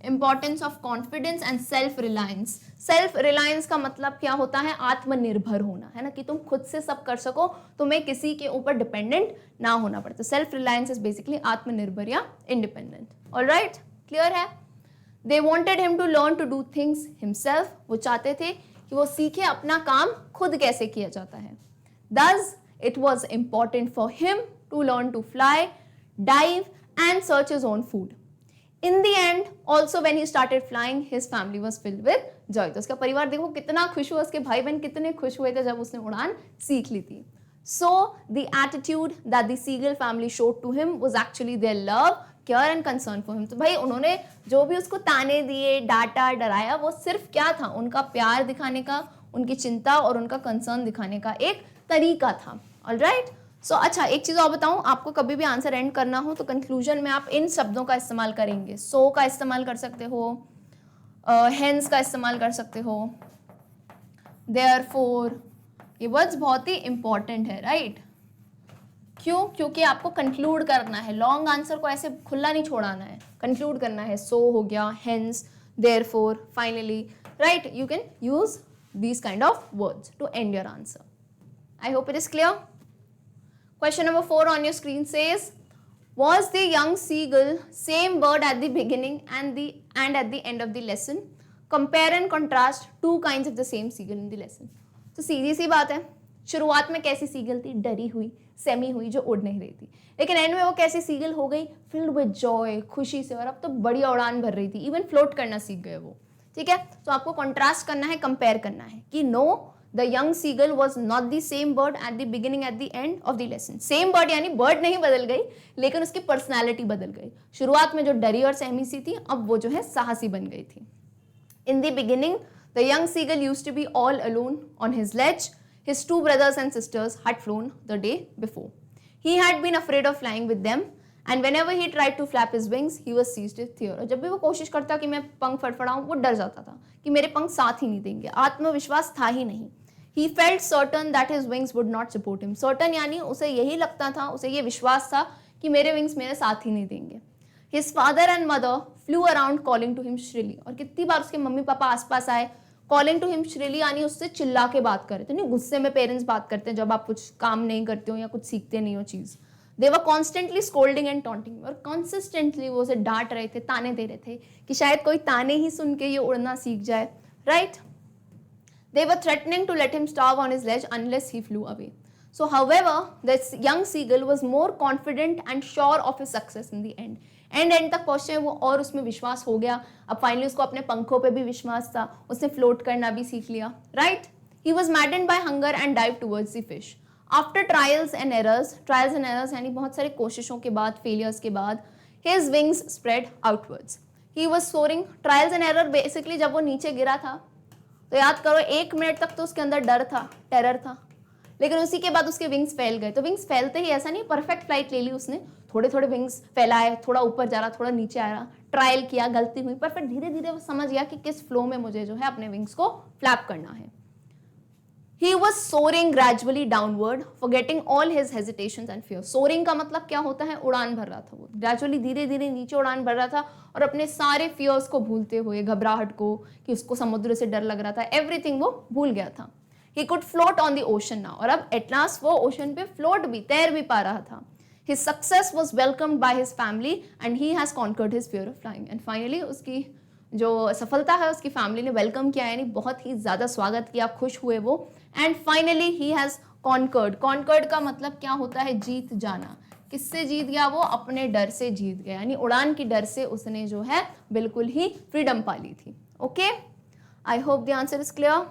Speaker 1: Importance of confidence and self Reliance. Self reliance का मतलब क्या होता है? आत्मनिर्भर होना, है ना, कि तुम खुद से सब कर सको, तुम्हें किसी के ऊपर डिपेंडेंट ना होना पड़े. तो सेल्फ रिलायंस इज बेसिकली आत्मनिर्भर या इंडिपेंडेंट. ऑलराइट, क्लियर है? They wanted him to learn to do things himself. वो चाहते थे कि वो सीखे अपना काम खुद कैसे किया जाता है. Thus, it was important for him to learn to fly, dive, and search his own food. In the end, also when he started flying, his family was filled with joy. तो उसका परिवार देखो कितना खुश हुआ, उसके भाई बहन कितने खुश हुए थे जब उसने उड़ान सीख ली थी. So, the attitude that the seagull family showed to him was actually their love, care and concern for him. तो भाई उन्होंने जो भी उसको ताने दिए, डांटा, डराया, वो सिर्फ क्या था? उनका प्यार दिखाने का, उनकी चिंता और उनका कंसर्न दिखाने का एक तरीका था. ऑलराइट. सो अच्छा, एक चीज़ और बताऊं, आपको कभी भी आंसर एंड करना हो तो कंक्लूजन में आप इन शब्दों का इस्तेमाल करेंगे. सो का इस्तेमाल कर सकते हो, हेंस का इस्तेमाल कर सकते हो, देयरफॉर. ये वर्ड्स बहुत ही इंपॉर्टेंट है, राइट? क्यों? क्योंकि आपको कंक्लूड करना है. लॉन्ग आंसर को ऐसे खुला नहीं छोड़ाना है, कंक्लूड करना है. सो हो गया, hence, therefore, finally, right? You can use these kind of words to end your answer. I hope it is clear. Question number 4 on your screen says, was the young seagull same bird at the beginning and at the end of the lesson? Compare and contrast two kinds of the same seagull in the lesson. तो सीधी सी बात है, शुरुआत में कैसी seagull थी? डरी हुई, semi हुई, जो उड़ नहीं रही थी. लेकिन एंड में वो कैसी सीगल हो गई? फिल्ड विद जॉय, खुशी से, और अब तो बढ़िया उड़ान भर रही थी, इवन फ्लोट करना सीख गए वो. ठीक है, तो आपको कॉन्ट्रास्ट करना है, कंपेयर करना है कि no, the young seagull was not the same bird at the beginning at the end of the lesson. Same bird यानी बर्ड नहीं बदल गई, लेकिन उसकी पर्सनैलिटी बदल गई. शुरुआत में जो डरी और सहमी सी थी, अब वो जो है साहसी बन गई थी. In the beginning the young seagull used to be all alone on his ledge. His two brothers and sisters had flown the day before. He had been afraid of flying with them. And whenever he tried to flap his wings, he was seized with fear. और जब भी वो कोशिश करता कि मैं पंख फड़फड़ाऊं, वो डर जाता था कि मेरे पंख साथ ही नहीं देंगे. आत्मविश्वास था ही नहीं. He felt certain that his wings would not support him. Certain यानी उसे यही लगता था, उसे ये विश्वास था कि मेरे विंग्स मेरे साथ ही नहीं देंगे. His father and mother flew around calling to him shrilly. और कितनी बार उसके मम्मी पापा आसपास आए, कॉलिंग टू हिम श्रीली यानी उससे चिल्ला के बात कर रहे थे. नहीं, गुस्से में पेरेंट्स बात करते हैं जब आप कुछ काम नहीं करते हो या कुछ सीखते नहीं हो चीज़. They were constantly scolding and taunting. और कॉन्सिस्टेंटली वो उसे डांट रहे थे, ताने दे रहे थे कि शायद कोई ताने ही सुन के ये उड़ना सीख जाए, right? They were threatening to let him starve on his ledge unless he flew away. So however, this young seagull was more confident and sure of his success in the end. And तक पहुंचे वो और उसमें विश्वास हो गया. अब finally उसको अपने पंखों पे भी विश्वास था, उसने फ्लोट करना भी सीख लिया, right? He was maddened by hunger and dive towards the fish. After trials and errors यानी बहुत सारे कोशिशों के बाद, फेलियर्स के बाद, his wings spread outwards. He was soaring. Trials and error basically जब वो नीचे गिरा था, तो याद करो 1 मिनट तक तो उसके अंदर डर था, टेरर था, लेकिन उसी के बाद उसके विंग्स फैल गए. तो विंग्स फैलते ही ऐसा नहीं परफेक्ट फ्लाइट ले ली उसने, थोड़े थोड़े विंग्स फैलाए, थोड़ा ऊपर जा रहा, थोड़ा नीचे आ रहा, ट्रायल किया, गलती हुई, पर फिर धीरे धीरे वो समझ गया कि किस फ्लो में मुझे जो है अपने विंग्स को फ्लैप करना है. He was soaring gradually downward, forgetting all his hesitations and fears. Soaring का मतलब क्या होता है? उड़ान भर रहा था वो, ग्रेजुअली धीरे धीरे नीचे उड़ान भर रहा था और अपने सारे फियर्स को भूलते हुए, घबराहट को, कि उसको समुद्र से डर लग रहा था, एवरीथिंग वो भूल गया था. He could float on the ocean now. और अब एट लास्ट वो ओशन पे फ्लोट भी, तैर भी पा रहा था. His success was welcomed by his family and he has conquered his fear of flying. And finally उसकी जो सफलता है उसकी फैमिली ने वेलकम किया, यानी बहुत ही ज़्यादा स्वागत किया, खुश हुए वो. And finally he has conquered. Conquered का मतलब क्या होता है? जीत जाना. किससे जीत गया वो? अपने डर से जीत गया, यानी उड़ान की डर से उसने जो है बिल्कुल ही फ्रीडम पा ली थी. Okay, I hope the answer is clear.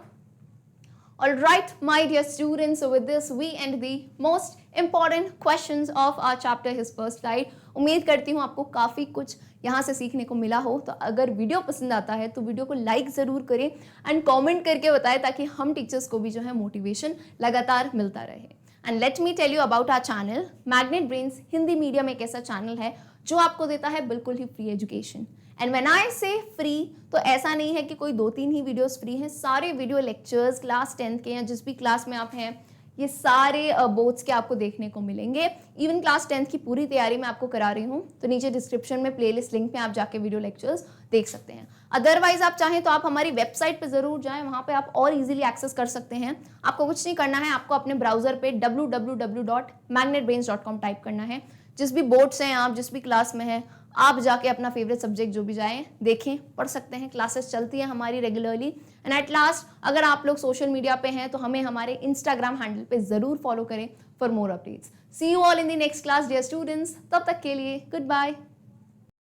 Speaker 1: All right, my dear students, so with this we end the most important questions of our chapter His First Guide. उम्मीद करती हूँ आपको काफ़ी कुछ यहाँ से सीखने को मिला हो। तो अगर वीडियो पसंद आता है तो वीडियो को लाइक ज़रूर करें एंड कमेंट करके बताएं ताकि हम टीचर्स को भी जो है मोटिवेशन लगातार मिलता रहे। And let me tell you about our channel Magnet Brains Hindi medium एक ऐसा चैनल है जो आपको देता है बिल्कुल ही free education. And when I say free तो ऐसा नहीं है कि कोई 2-3 ही वीडियोस फ्री हैं, सारे वीडियो लेक्चर्स क्लास 10 के या जिस भी क्लास में आप हैं ये सारे बोर्ड्स के आपको देखने को मिलेंगे। इवन क्लास 10 की पूरी तैयारी मैं आपको करा रही हूँ, तो नीचे डिस्क्रिप्शन में प्लेलिस्ट लिंक पे आप जाके वीडियो लेक्चर्स देख सकते हैं। अदरवाइज आप चाहें तो आप हमारी वेबसाइट पे ज़रूर जाएं, वहाँ पे आप और इजीली एक्सेस कर सकते हैं। आपको कुछ नहीं करना है, आपको अपने ब्राउजर पे www.magnetbrains.com टाइप करना है। जिस भी बोर्ड से हैं आप, जिस भी क्लास में हैं, आप जाके अपना फेवरेट सब्जेक्ट जो भी जाएं देखें, पढ़ सकते हैं। क्लासेस चलती हैं हमारी रेगुलरली। एंड एट लास्ट अगर आप लोग सोशल मीडिया पे हैं तो हमें हमारे इंस्टाग्राम हैंडल पे ज़रूर फॉलो करें for more updates. See you all in the next class dear students. तब तक के लिए गुड बाय।